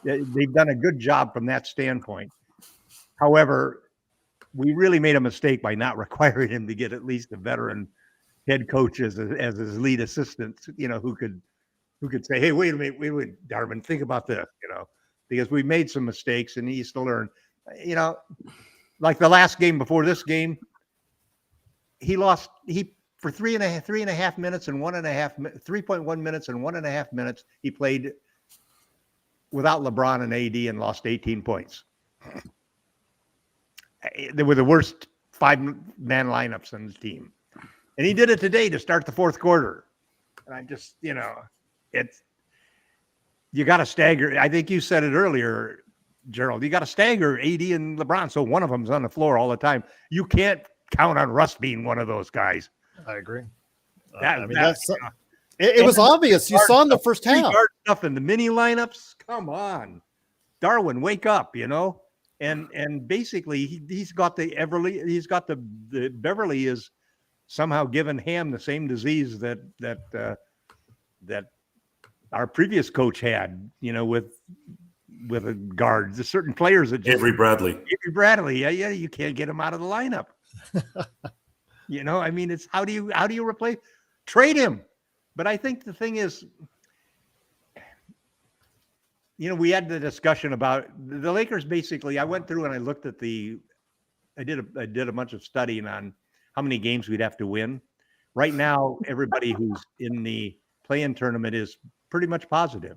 They've done a good job from that standpoint. However, we really made a mistake by not requiring him to get at least a veteran head coach as his lead assistant, who could say, hey, wait a minute, Darvin, think about this, because we made some mistakes and he needs to learn. Like the last game before this game, he for 3.5 minutes and 3.1 minutes and 1.5 minutes, he played without LeBron and AD and lost 18 points. They were the worst 5-man lineups on the team. And he did it today to start the fourth quarter. And I just, you got to stagger. I think you said it earlier, Gerald. You got to stagger AD and LeBron, so one of them's on the floor all the time. You can't count on Russ being one of those guys. I agree. It was obvious. You saw in the first half. Stuff in the mini lineups. Come on, Darwin, wake up! And basically he's got the Beverly is somehow given Ham the same disease that our previous coach had, with a guard. There's certain players that just, Avery Bradley. Yeah, you can't get him out of the lineup. It's how do you replace? Trade him. But I think the thing is, we had the discussion about the Lakers. Basically, I went through and I looked at I did a bunch of studying on how many games we'd have to win. Right now, everybody who's in the play-in tournament is pretty much positive.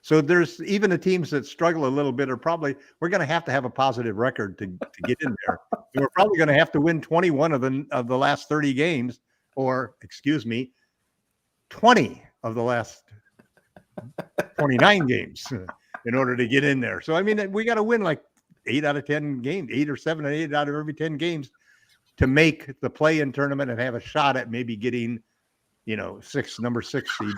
So there's even the teams that struggle a little bit we're going to have a positive record to get in there. And we're probably going to have to win 21 of the last 30 games, or 20 of the last 29 games in order to get in there. So, we got to win like 8 out of 10 games, 8 or 7 or 8 out of every 10 games to make the play-in tournament and have a shot at maybe getting, number 6 seed.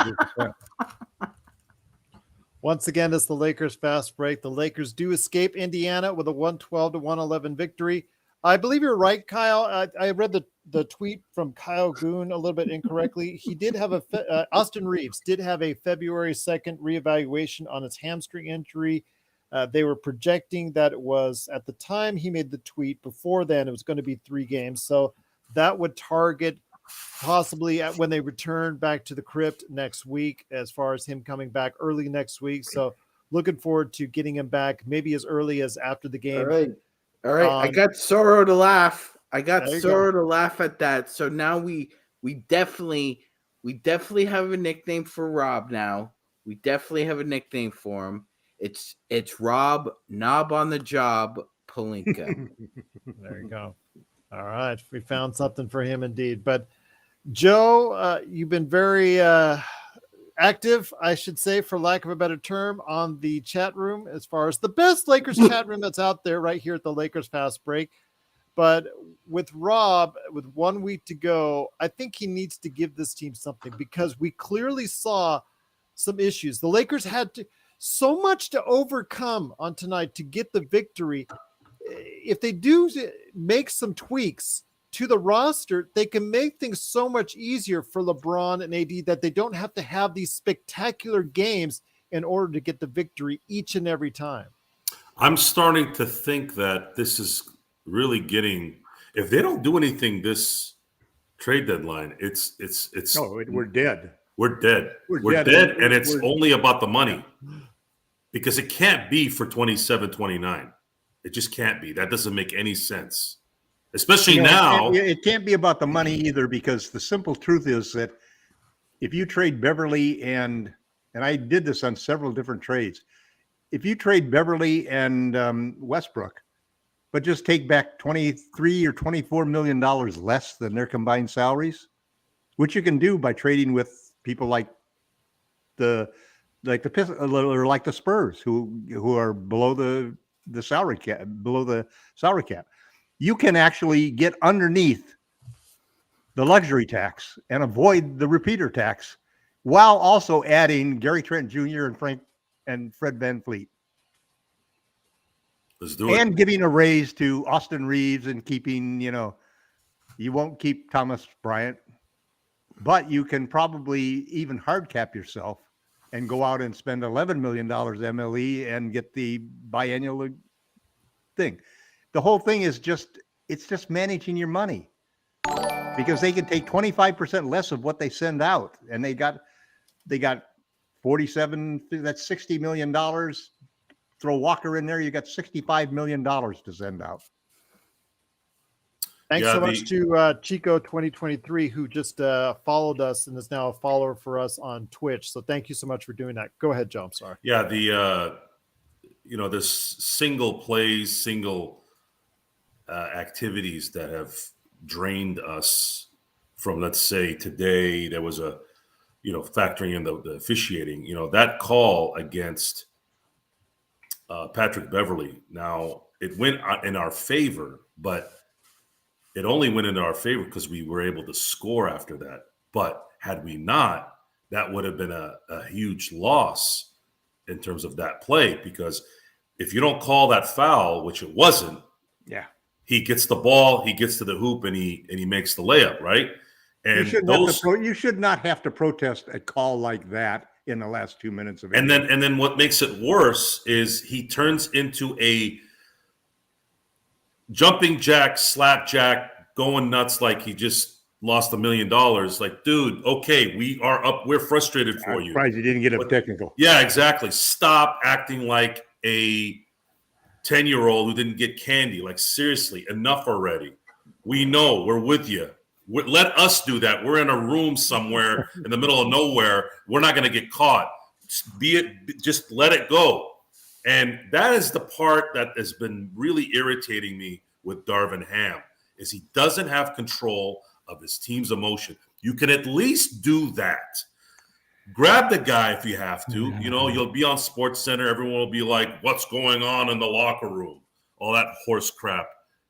Once again, it's the Lakers fast break. The Lakers do escape Indiana with a 112-111 victory. I believe you're right, Kyle. I read the tweet from Kyle Goon a little bit incorrectly. He did have Austin Reeves did have a February 2nd reevaluation on his hamstring injury. They were projecting that it was, at the time he made the tweet, before then, it was going to be 3 games. So that would target possibly when they return back to the crypt next week, as far as him coming back early next week. So looking forward to getting him back maybe as early as after the game. All right. I got Soro to laugh. To laugh at that. So now we definitely have a nickname for Rob now. We definitely have a nickname for him. It's Rob Knob on the Job Palinka. There you go. All right. We found something for him indeed. But Joe, you've been very active, I should say, for lack of a better term, on the chat room, as far as the best Lakers chat room that's out there right here at the Lakers Fast Break. But with Rob, with 1 week to go, I think he needs to give this team something, because we clearly saw some issues. The Lakers had so much to overcome on tonight to get the victory. If they do make some tweaks to the roster, they can make things so much easier for LeBron and AD, that they don't have to have these spectacular games in order to get the victory each and every time. I'm starting to think that this is really getting, if they don't do anything this trade deadline, we're dead. We're dead. We're dead, and it's only about the money. because it can't be for 27, 29. It just can't be. That doesn't make any sense, especially now. It can't be about the money either, because the simple truth is that if you trade Beverly and I did this on several different trades, if you trade Beverly and Westbrook, but just take back 23 or 24 million dollars less than their combined salaries, which you can do by trading with people like the Spurs, who are below the salary cap, you can actually get underneath the luxury tax and avoid the repeater tax, while also adding Gary Trent Jr. and Fred VanVleet. Let's do it. And giving a raise to Austin Reeves and keeping, you won't keep Thomas Bryant, but you can probably even hard cap yourself and go out and spend $11 million MLE and get the biennial thing. The whole thing is it's just managing your money, because they can take 25% less of what they send out. And they got 47, that's $60 million. Throw Walker in there, you got $65 million to send out. Thanks so much to Chico 2023, who just followed us and is now a follower for us on Twitch. So thank you so much for doing that. Go ahead, Joe. I'm sorry. Yeah, this single plays, single activities that have drained us from, let's say today, there was a, factoring in the officiating, that call against Patrick Beverly. Now, it went in our favor, but it only went in our favor because we were able to score after that. But had we not, that would have been a huge loss in terms of that play, because if you don't call that foul, which it wasn't, he gets the ball, he gets to the hoop, and he makes the layup, right? And you should not have to protest a call like that in the last 2 minutes of it. And then what makes it worse is he turns into a jumping jack, slapjack, going nuts like he just lost $1 million. Like, dude, okay, we are up. We're frustrated for you. I'm surprised you didn't get a technical. Yeah, exactly. Stop acting like a 10-year-old who didn't get candy. Like, seriously, enough already. We know, we're with you. Let us do that. We're in a room somewhere in the middle of nowhere. We're not going to get caught. Just let it go. And that is the part that has been really irritating me with Darvin Ham, is he doesn't have control of his team's emotion. You can at least do that. Grab the guy if you have to. You'll be on Sports Center. Everyone will be like, what's going on in the locker room? All that horse crap.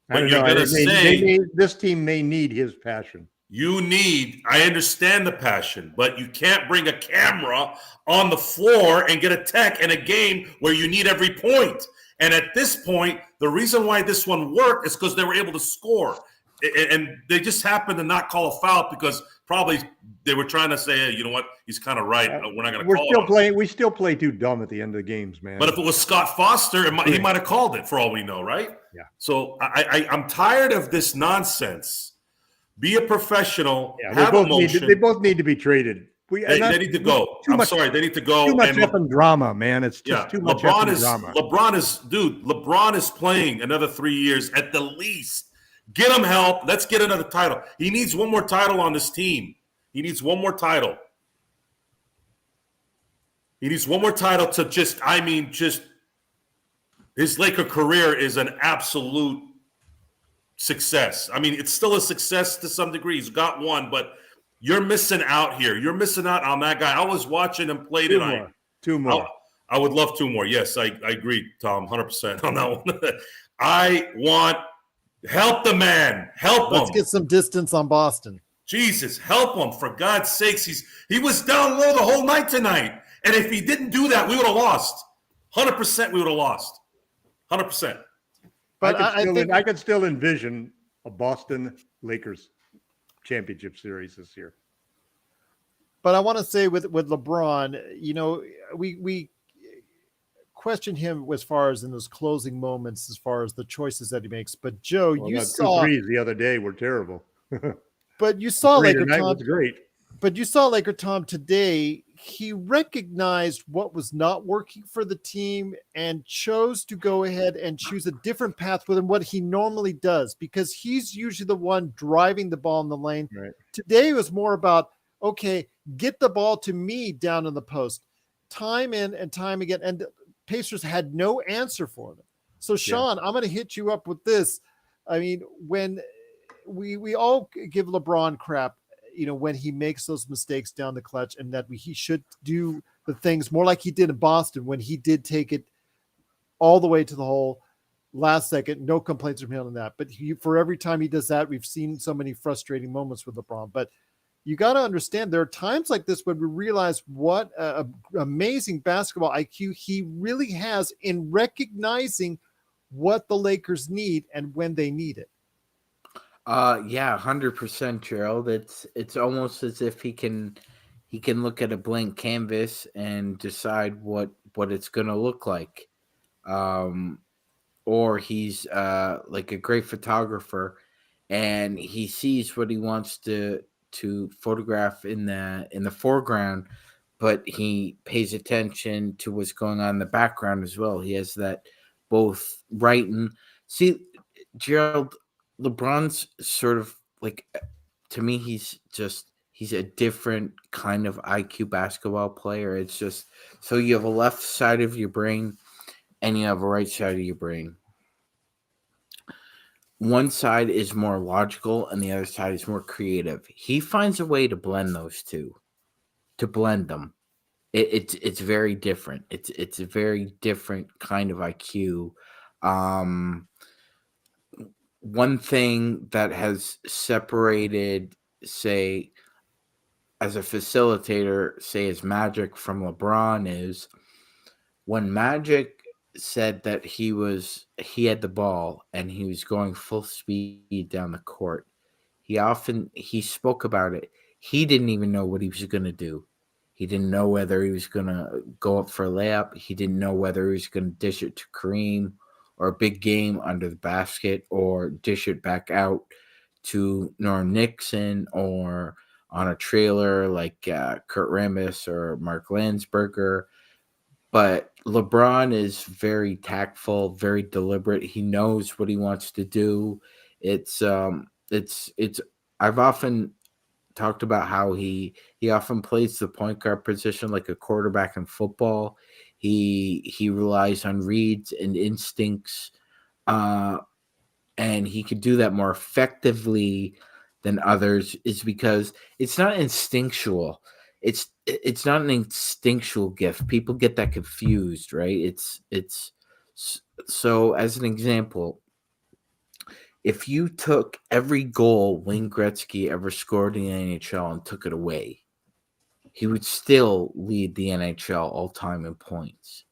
But you're going to say this team may need his passion. I understand the passion, but you can't bring a camera on the floor and get a tech in a game where you need every point. And at this point, the reason why this one worked is because they were able to score. And they just happened to not call a foul because probably they were trying to say, hey, you know what, he's kind of right. We're not going to call it. We still play too dumb at the end of the games, man. But if it was Scott Foster, he might have called it for all we know, right? Yeah. So I'm tired of this nonsense. Be a professional. Yeah, have emotion. They both need to be traded. They need to go. They need to go. Too much effing drama, man. It's just too much effing drama. LeBron is playing another 3 years at the least. Get him help. Let's get another title. He needs one more title on this team. He needs one more title. He needs one more title to just his Laker career is an absolute success. I mean, it's still a success to some degree. He's got one, but you're missing out here. You're missing out on that guy. I was watching him play tonight. Two more. I would love 2 more. Yes, I agree, Tom, 100% on that one. I want help the man. Help him. Let's get some distance on Boston. Jesus, help him. For God's sakes, he was down low the whole night tonight. And if he didn't do that, we would have lost. 100% we would have lost. 100%. But I could still envision a Boston Lakers championship series this year. But I want to say with LeBron, we question him as far as in those closing moments, as far as the choices that he makes. But Joe, you saw 2 threes the other day were terrible. But you saw LakerTom was great. But you saw LakerTom today. he recognized what was not working for the team and chose to go ahead and choose a different path than what he normally does, because he's usually the one driving the ball in the lane. Right. Today was more about, okay, get the ball to me down in the post, time in and time again. And the Pacers had no answer for them. So, Sean, I'm going to hit you up with this. I mean, when we all give LeBron crap, when he makes those mistakes down the clutch, and that he should do the things more like he did in Boston when he did take it all the way to the hole last second. No complaints from him on that. But for every time he does that, we've seen so many frustrating moments with LeBron. But you got to understand, there are times like this when we realize what amazing basketball IQ he really has in recognizing what the Lakers need and when they need it. Yeah, 100%, Gerald. It's almost as if he can look at a blank canvas and decide what it's gonna look like. Or he's like a great photographer, and he sees what he wants to photograph in the foreground, but he pays attention to what's going on in the background as well. He has that both right and see, Gerald. LeBron's sort of like, to me, he's a different kind of IQ basketball player. It's just, so you have a left side of your brain and you have a right side of your brain. One side is more logical and the other side is more creative. He finds a way to blend those two, to blend them. It's very different. It's a very different kind of IQ. One thing that has separated, say, as a facilitator, say, as Magic from LeBron, is when Magic said that he had the ball and he was going full speed down the court. He spoke about it. He didn't even know what he was going to do. He didn't know whether he was going to go up for a layup. He didn't know whether he was going to dish it to Kareem or a big game under the basket, or dish it back out to Norm Nixon, or on a trailer like Kurt Rambis or Mark Landsberger. But LeBron is very tactful, very deliberate. He knows what he wants to do. I've often talked about how he often plays the point guard position like a quarterback in football. He relies on reads and instincts, and he could do that more effectively than others, is because it's not instinctual. It's not an instinctual gift. People get that confused, right? So as an example, if you took every goal Wayne Gretzky ever scored in the NHL and took it away, he would still lead the NHL all time in points.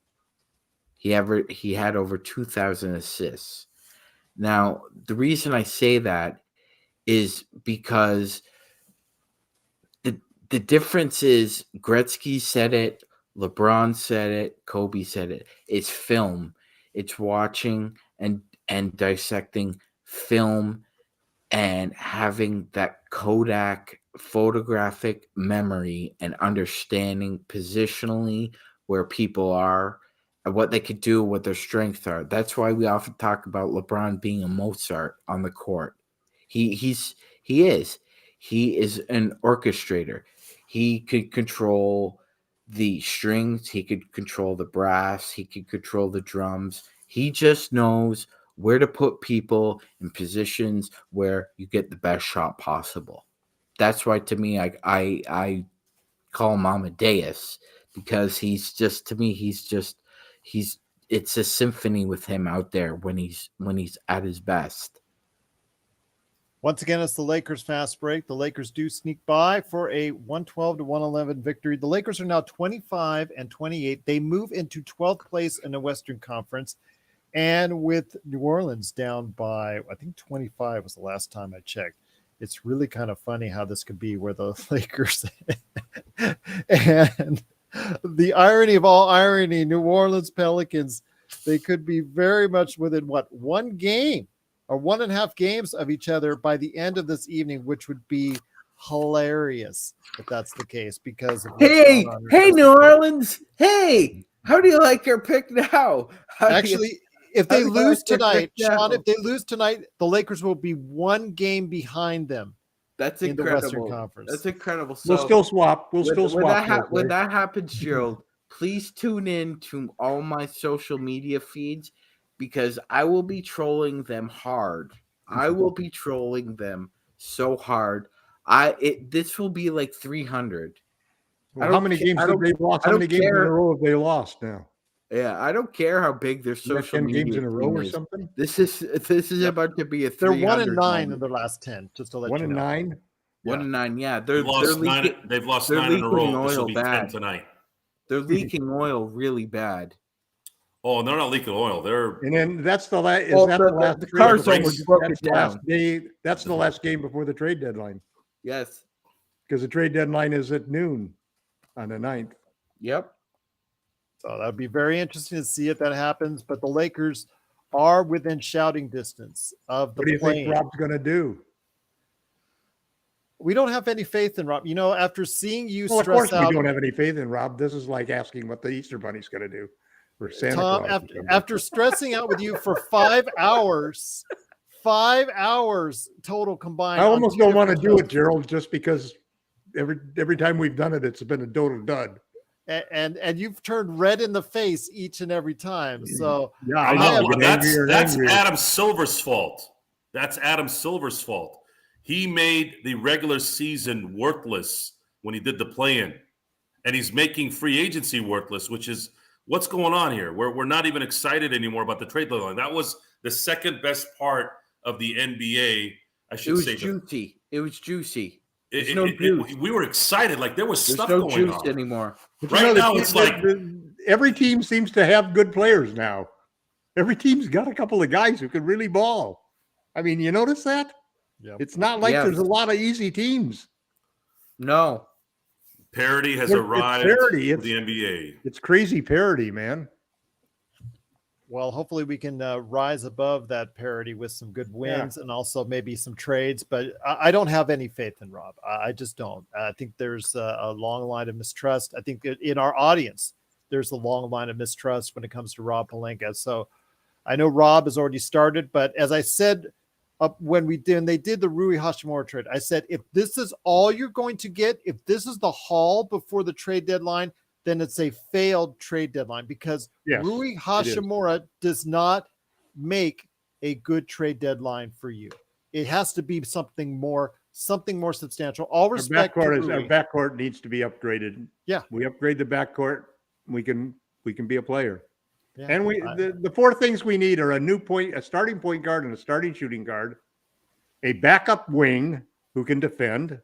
He had over 2,000 assists. Now, the reason I say that is because the difference is Gretzky said it, LeBron said it, Kobe said it. It's film. It's watching and dissecting film and having that Kodak photographic memory and understanding positionally where people are and what they could do, what their strengths are. That's why we often talk about LeBron being a Mozart on the court. He is an orchestrator. He could control the strings. He could control the brass. He could control the drums. He just knows where to put people in positions where you get the best shot possible. That's why, to me, I call him Amadeus, because it's a symphony with him out there when he's at his best. Once again, it's the Lakers fast break. The Lakers do sneak by for a 112-111 victory. The Lakers are now 25-28. They move into 12th place in the Western Conference. And with New Orleans down by, I think 25 was the last time I checked. It's really kind of funny how this could be where the Lakers and the irony of all irony, New Orleans Pelicans, they could be very much within one game or 1.5 games of each other by the end of this evening, which would be hilarious if that's the case because of what's Hey, going on. hey, New Orleans. Hey, how do you like your pick now? Actually, if how they do you lose like their tonight, pick now? Sean, if they lose tonight, the Lakers will be one game behind them That's in the Western incredible. Conference. That's incredible. We'll So still swap. We'll still when swap. that happens, Gerald, please tune in to all my social media feeds because I will be trolling them hard. I will be trolling them so hard. This will be like 300. Well, how many games have they lost? How many games in a row have they lost now? Yeah, I don't care how big their social 10 media games in a row team or is. something. This is about to be a They're 300 1-9 in their last 10. Just to let you know. 1-9. 1-9. Yeah, They've lost nine. They've lost they're 9 in a row. leaking This will oil be bad. 10 tonight. They're leaking oil really bad. Oh, they're not leaking oil. They're And then that's the last. Well, Is that the last? the trade cars before- almost broke that's it the last down. day. That's the last game before the trade deadline Yes. because the trade deadline is at noon on the 9th. Yep. So that would be very interesting to see if that happens. But the Lakers are within shouting distance of the What do you plane. think Rob's going to do? We don't have any faith in Rob. You know, after seeing you Well, of course stress out, we don't have any faith in Rob. This is like asking what the Easter Bunny's going to do or Santa Tom, Claus. after stressing out with you for 5 hours, 5 hours total combined. I on almost two don't want to different do it, shows. Gerald, just because every time we've done it, it's been a total dud. And you've turned red in the face each and every time. So Yeah, I I know, know. but Get angrier and that's angrier. Adam Silver's fault. That's Adam Silver's fault. He made the regular season worthless when he did the play-in, and he's making free agency worthless, which is what's going on here. We're not even excited anymore about the trade deadline. That was the second best part of the NBA. I should say Juicy. It was juicy. It, There's no juice. we were excited, like there was There's stuff no going juice on. anymore. But Right now, it's like every team seems to have good players now. Every team's got a couple of guys who can really ball. I mean, you notice that? Yep. It's not like there's a lot of easy teams. No. parity has It's arrived parity. for the NBA. It's crazy parity, man. well, hopefully we can rise above that parity with some good wins and also maybe some trades. But I don't have any faith in Rob. I just don't. I think there's a long line of mistrust. I think in our audience, there's a long line of mistrust when it comes to Rob Pelinka. So I know Rob has already started, but as I said when they did the Rui Hachimura trade, I said, if this is all you're going to get, if this is the haul before the trade deadline, then it's a failed trade deadline because Rui Hachimura does not make a good trade deadline for you. It has to be something more substantial. All respect. Our backcourt needs to be upgraded. Yeah. We upgrade the backcourt, we can be a player. Yeah. And the four things we need are a starting point guard and a starting shooting guard, a backup wing who can defend,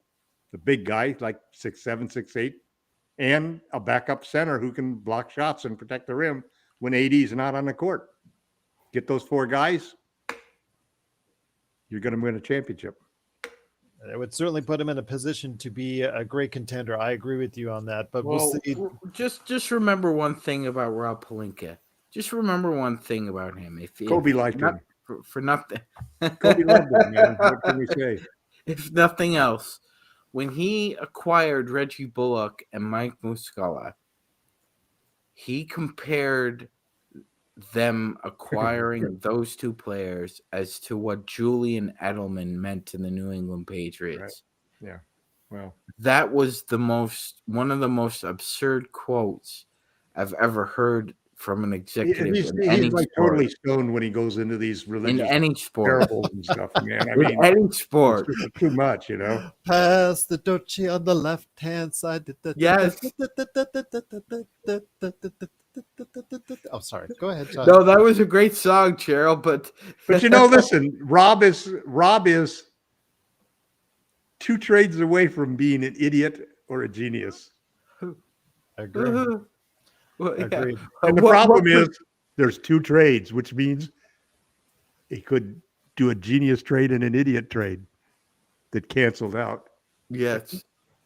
the big guy like 6'7", 6'8", and a backup center who can block shots and protect the rim when AD is not on the court. Get those four guys, you're going to win a championship. It would certainly put him in a position to be a great contender. I agree with you on that, but we'll see. Just remember one thing about Rob Pelinka. Just remember one thing about him. Kobe liked him. For nothing. Kobe loved him, man. What can we say? If nothing else, when he acquired Reggie Bullock and Mike Muscala, he compared them acquiring those two players as to what Julian Edelman meant to the New England Patriots. Right. Yeah. Well, that was one of the most absurd quotes I've ever heard from an executive. He's like totally stoned when he goes into these religious in any sport parables and stuff, man. I mean, any sport, it's too much, you know. Pass the Dolce on the left hand side. Yes. Oh, sorry. Go ahead, John. No, that was a great song, Cheryl. But you know, listen, Rob is 2 trades away from being an idiot or a genius. Agreed. Well, yeah. Agreed. And the problem is there's 2 trades, which means he could do a genius trade and an idiot trade that canceled out. Yes.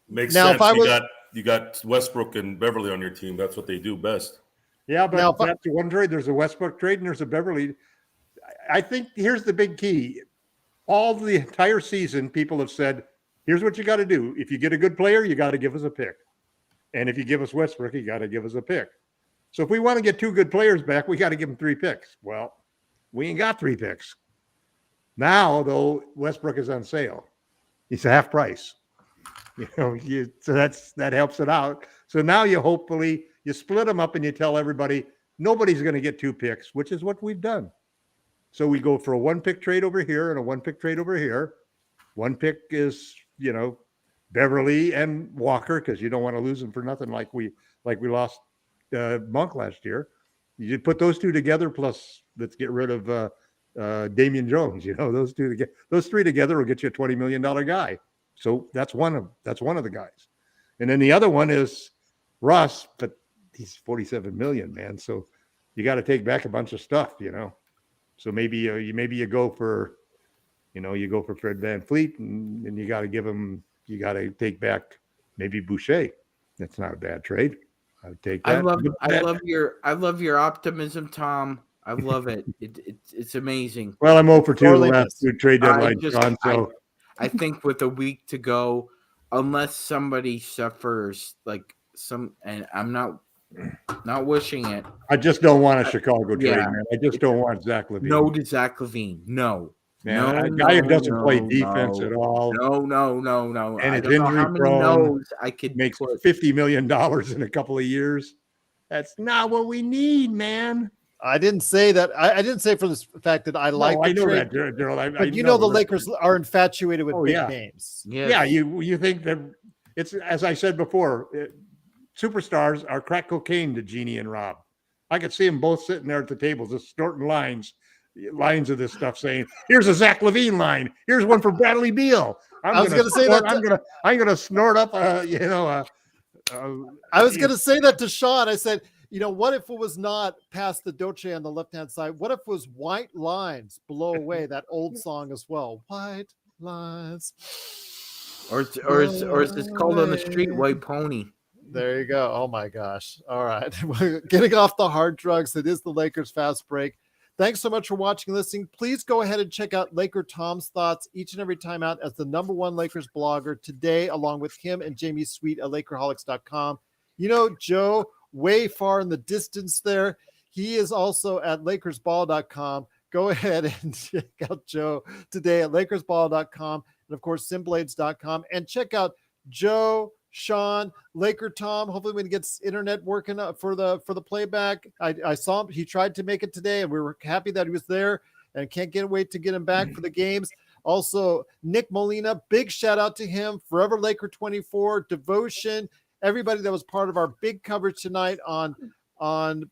Makes Now, sense. if I was- You got Westbrook and Beverly on your team. That's what they do best. Yeah, but Now, that's one trade. There's a Westbrook trade and there's a Beverly. I think here's the big key. All the entire season, people have said Here's what you got to do. If you get a good player, you got to give us a pick. And if you give us Westbrook, you got to give us a pick. So if we want to get 2 good players back, we got to give them 3 picks. Well, we ain't got 3 picks. Now, though, Westbrook is on sale. It's a half price. So that helps it out. So now you split them up and you tell everybody nobody's going to get 2 picks, which is what we've done. So we go for a 1-pick trade over here and a 1-pick trade over here. 1 pick is, Beverly and Walker, because you don't want to lose them for nothing like we lost Monk last year. You put those 2 together, plus let's get rid of Damian Jones. Those 3 together will get you a $20 million guy. So that's one of the guys. And then the other one is Russ, but he's $47 million, man. So you got to take back a bunch of stuff, So maybe you go for Fred VanVleet, and you got to take back maybe Boucher. That's not a bad trade. I would take that. I love your optimism, Tom. I love it. It's amazing. Well, I'm 0 for 2 the last 2 trade deadline, John. So I think with a week to go, unless somebody suffers and I'm not wishing it. I just don't want a Chicago trade, man. I just don't want Zach LaVine. No to Zach LaVine. No. Man, a guy who doesn't play defense at all. No. And it's injury prone. I could makes $50 million in a couple of years. That's not what we need, man. I didn't say that. I didn't say for the fact that I like. I know trade, that, Gerald. but the Lakers are infatuated with big names. Yes. Yeah, you think that it's, as I said before, superstars are crack cocaine to Jeannie and Rob. I could see them both sitting there at the table just snorting lines of this stuff, saying, "Here's a Zach LaVine line. Here's one for Bradley Beal." I'm going to snort up I was going to say that to Sean. I said, what if it was not past the Dolce on the left-hand side? What if it was White Lines, Blow Away, that old song as well? White Lines. Or is this called on the street White Pony? There you go. Oh my gosh. All right. We're getting off the hard drugs. It is the Lakers Fast Break. Thanks so much for watching and listening. Please go ahead and check out LakerTom's thoughts each and every time out as the #1 Lakers blogger today, along with him and Jamie Sweet at Lakerholics.com. Joe, way far in the distance there. He is also at LakersBall.com. Go ahead and check out Joe today at LakersBall.com and, of course, Simblades.com. And check out Joe, Sean, LakerTom. Hopefully we can get internet working for the playback. I saw him. He tried to make it today, and we were happy that he was there, and can't wait to get him back for the games. Also, Nick Molina, big shout out to him. Forever Laker 24, Devotion, everybody that was part of our big coverage tonight on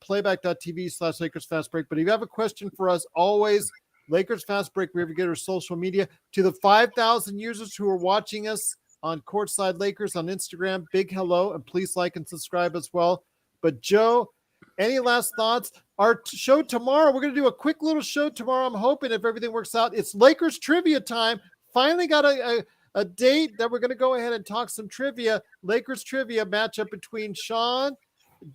playback.tv/Lakers Fast Break. But if you have a question for us, always Lakers Fast Break, wherever you get our social media. To the 5,000 users who are watching us on Courtside Lakers on Instagram, big hello, and please like and subscribe as well. But Joe, any last thoughts? Our show tomorrow, we're going to do a quick little show tomorrow. I'm hoping if everything works out, it's Lakers trivia time. Finally got a date that we're going to go ahead and talk some trivia. Lakers trivia matchup between Sean,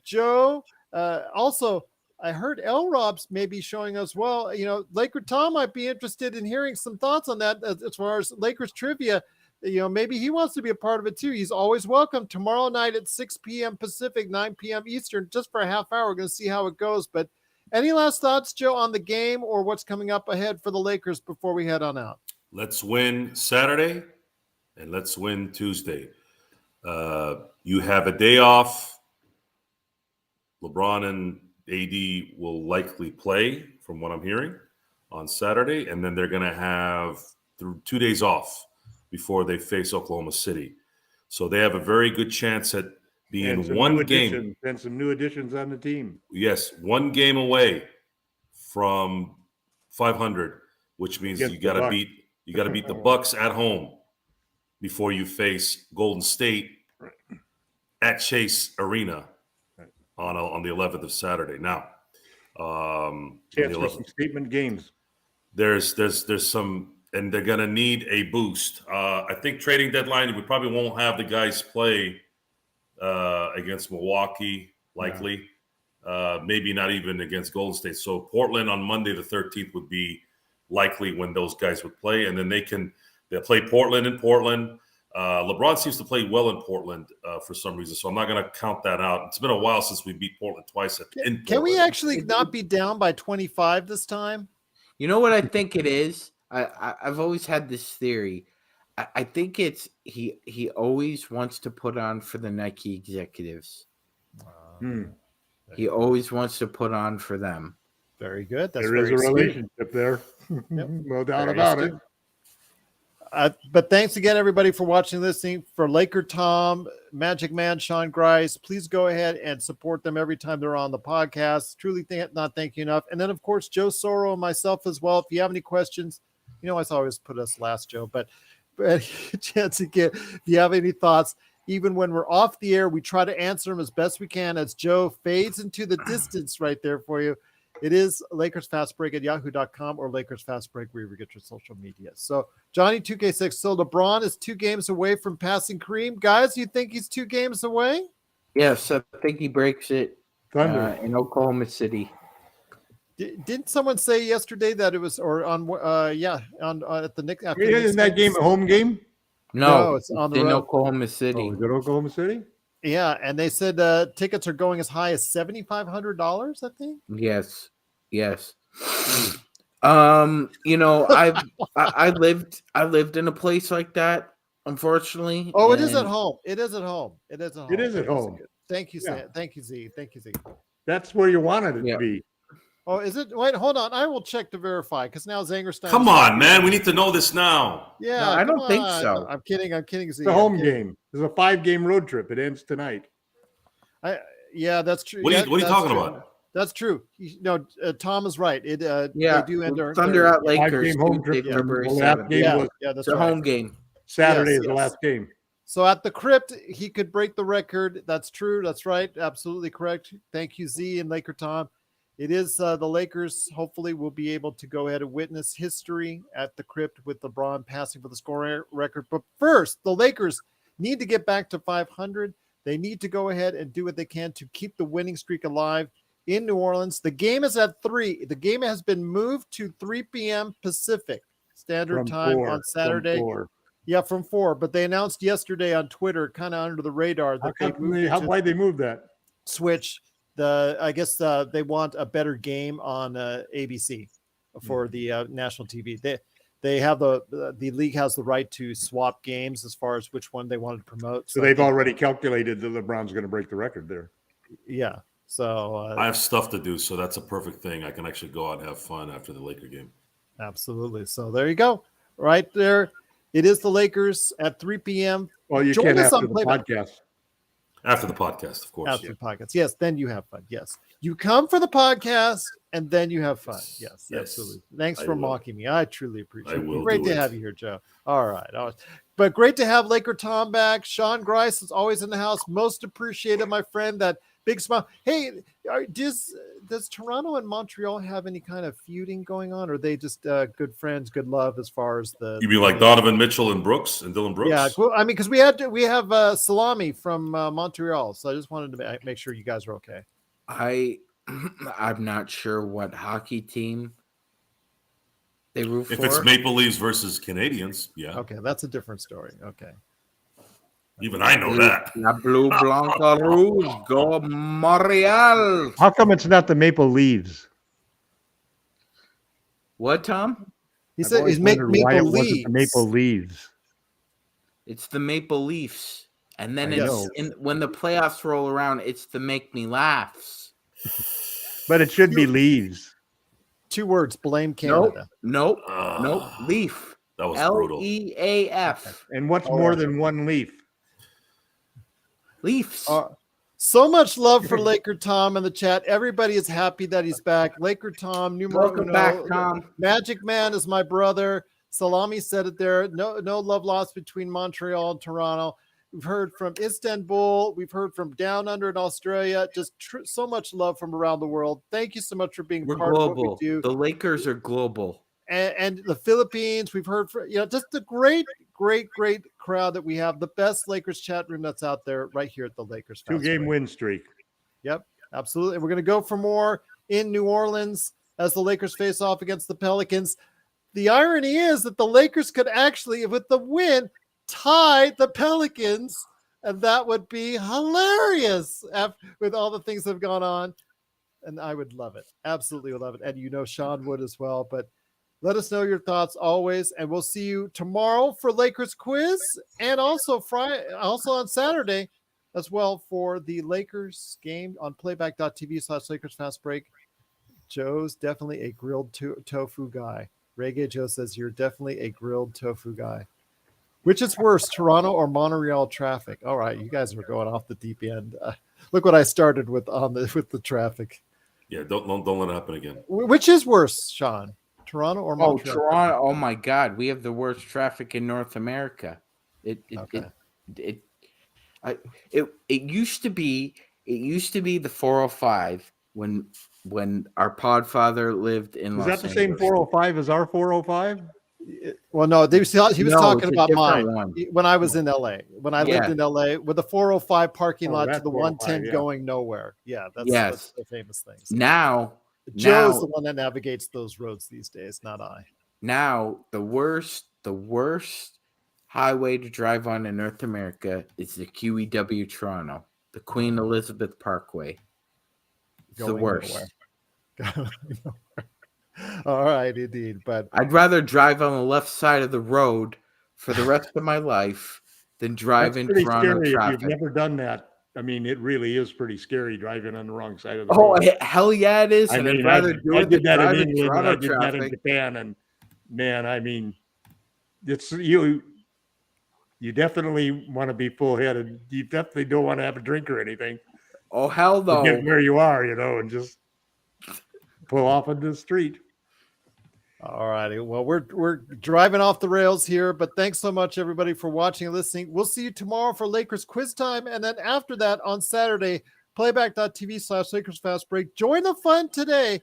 Joe. Also, I heard L. Rob's maybe showing as well. LakerTom might be interested in hearing some thoughts on that as far as Lakers trivia. Maybe he wants to be a part of it too. He's always welcome tomorrow night at 6 p.m. Pacific, 9 p.m. Eastern, just for a half hour. We're going to see how it goes. But any last thoughts, Joe, on the game or what's coming up ahead for the Lakers before we head on out? Let's win Saturday and let's win Tuesday. You have a day off. LeBron and AD will likely play, from what I'm hearing, on Saturday. And then they're going to have 2 days off before they face Oklahoma City. So they have a very good chance at being one game. And some new additions on the team. Yes, one game away from 500, which means you got to beat the Bucks at home before you face Golden State at Chase Arena on the 11th of Saturday. Now, chance for some statement games. There's some. And they're going to need a boost. I think trading deadline, we probably won't have the guys play against Milwaukee, likely. Maybe not even against Golden State. So Portland on Monday the 13th would be likely when those guys would play. And then they'll play Portland in Portland. LeBron seems to play well in Portland for some reason, so I'm not going to count that out. It's been a while since we beat Portland twice. Can we actually not be down by 25 this time? You know what I think it is? I've always had this theory. I think it's he always wants to put on for the Nike executives. He always wants to put on for them. Very good. That's There is a very sweet. relationship there. No doubt Very about astute. it. But thanks again, everybody, for watching, listening. For LakerTom, MagicMan, Sean Grice, please go ahead and support them every time they're on the podcast. Truly not thank you enough. And then, of course, Joe Soro and myself as well. If you have any questions, I always put us last, Joe, but chance again, if you have any thoughts, even when we're off the air, we try to answer them as best we can as Joe fades into the distance right there for you. It is LakersFastBreak@yahoo.com or LakersFastBreak wherever you get your social media. So Johnny 2K6. So LeBron is 2 games away from passing Kareem. Guys, you think he's 2 games away? Yes, I think he breaks it Thunder. in Oklahoma City. Didn't someone say yesterday that it was, or on at the Knicks? After Isn't that game a home game? No, it's on the in road. Oklahoma City. Oh, is it Oklahoma City? Yeah, and they said tickets are going as high as $7,500. I think. Yes. I lived in a place like that, unfortunately. Oh, it is at home. It is at home. Thank you, Yeah. Thank you, Z. Thank you, Z. That's where you wanted it to be. Oh, is it? Wait, hold on. I will check to verify because now Zangerstein. Come on, man. We need to know this now. Yeah, No, I don't come think on. so. I'm kidding, Z. It's a home game. It's a 5-game road trip. It ends tonight. Yeah, that's true. What are you That's talking true. about? That's true. Tom is right. They do end during Thunder at Lakers. 5-game home trip. Tuesday, February The last 7th. game was Yeah, that's It's a right. home game. Saturday Yes, is the yes. last game. So at the Crypt, he could break the record. That's true. That's right. Absolutely correct. Thank you, Z and LakerTom. It is the Lakers. Hopefully, will be able to go ahead and witness history at the Crypt with LeBron passing for the scoring record. But first, the Lakers need to get back to 500. They need to go ahead and do what they can to keep the winning streak alive in New Orleans. The game is at 3. The game has been moved to 3 p.m. Pacific Standard Time on Saturday. From 4. But they announced yesterday on Twitter, kind of under the radar, that Why'd they move that? switch. I guess they want a better game on ABC for the national TV. They have the league has the right to swap games as far as which one they wanted to promote. So they've already calculated that LeBron's going to break the record there. Yeah. So I have stuff to do, so that's a perfect thing. I can actually go out and have fun after the Laker game. Absolutely. So there you go. Right there. It is the Lakers at 3 p.m. Well, you Join can't us after on the Playback. podcast. After the podcast, of course. After the podcast. Yes, then you have fun. Yes. You come for the podcast and then you have fun. Yes, Yes. absolutely. Thanks I for will. mocking me. I truly appreciate I it. will Great do to it. have you here, Joe. All right. But great to have LakerTom back. Sean Grice is always in the house. Most appreciated, my friend. That big smile. Hey, does Toronto and Montreal have any kind of feuding going on? Or are they just good friends, good love as far as the... You mean like Donovan Mitchell and Dylan Brooks? Yeah, cool. I mean, because we have Salami from Montreal, so I just wanted to make sure you guys are okay. I'm not sure what hockey team they root for. If it's Maple Leafs versus Canadians, yeah. Okay, that's a different story. Okay. Even I know that. La Blue Blanca Rouge, go Montreal. How come it's not the Maple Leaves? What, Tom? He I've said always he's wondered why it Maple wasn't Leafs. the Maple Leaves. It's the Maple Leafs. And then I know. when the playoffs roll around, it's the Make Me Laughs. But it should be Leaves. 2 words. Blame Canada. Nope. Leaf. That was brutal. Leaf. And what's more than one leaf? Leafs. So much love for LakerTom in the chat. Everybody is happy that he's back. LakerTom, numero Welcome uno. back, Tom. MagicMan is my brother. Salami said it there. No love lost between Montreal and Toronto. We've heard from Istanbul. We've heard from down under in Australia. Just so much love from around the world. Thank you so much for being We're part of what global. we do. The Lakers are global. And the Philippines, we've heard from, just a great crowd that we have. The best Lakers chat room that's out there right here at the Lakers. 2-game win streak. Yep, absolutely. We're going to go for more in New Orleans as the Lakers face off against the Pelicans. The irony is that the Lakers could actually, with the win, tie the Pelicans, and that would be hilarious with all the things that have gone on. And I would love it. Absolutely would love it. And Sean would as well. But let us know your thoughts always. And we'll see you tomorrow for Lakers quiz and also on Saturday as well for the Lakers game on playback.tv/Lakers Fast Break. Joe's definitely a grilled tofu guy. Reggae Joe says you're definitely a grilled tofu guy. Which is worse, Toronto or Montreal traffic? All right, you guys are going off the deep end. Look what I started with with the traffic. Yeah, don't let it happen again. Which is worse, Sean? Toronto or Montreal? Oh, Toronto! Oh my God, we have the worst traffic in North America. It used to be the 405 when our podfather lived in Is Los that the same Angeles. 405 as our 405? Well, no, he was talking about mine one. when I was in LA. When I lived in LA with the 405 parking lot to the 110 yeah. going nowhere. Yeah, that's the famous things. Now Joe's the one that navigates those roads these days, not I. Now the worst highway to drive on in North America is the QEW Toronto, the Queen Elizabeth Parkway. It's the worst. All right, indeed. But I'd rather drive on the left side of the road for the rest of my life than drive in Toronto traffic. If you've never done that, I mean, it really is pretty scary driving on the wrong side of the road. Oh, hell yeah, it is. I I'd rather do I it did than that drive in in England, and I Toronto did that in traffic. Japan, and man, I mean, it's you definitely want to be full-headed. You definitely don't want to have a drink or anything. Oh, hell no. Forget where you are, and just pull off on the street. all righty. Well, we're driving off the rails here, but thanks so much, everybody, for watching and listening. We'll see you tomorrow for Lakers quiz time. And then after that on Saturday, playback.tv/Lakers Fast Break. Join the fun today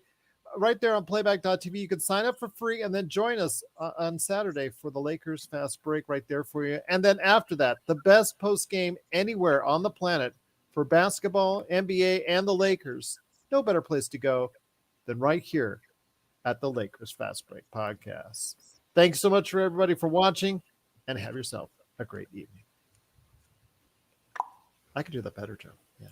right there on playback.tv. You can sign up for free and then join us on Saturday for the Lakers Fast Break right there for you. And then after that, the best post game anywhere on the planet for basketball, NBA, and the Lakers. No better place to go than right here at the Lakers Fast Break podcast. Thanks so much for everybody for watching, and have yourself a great evening. I could do that better, Joe. Yeah.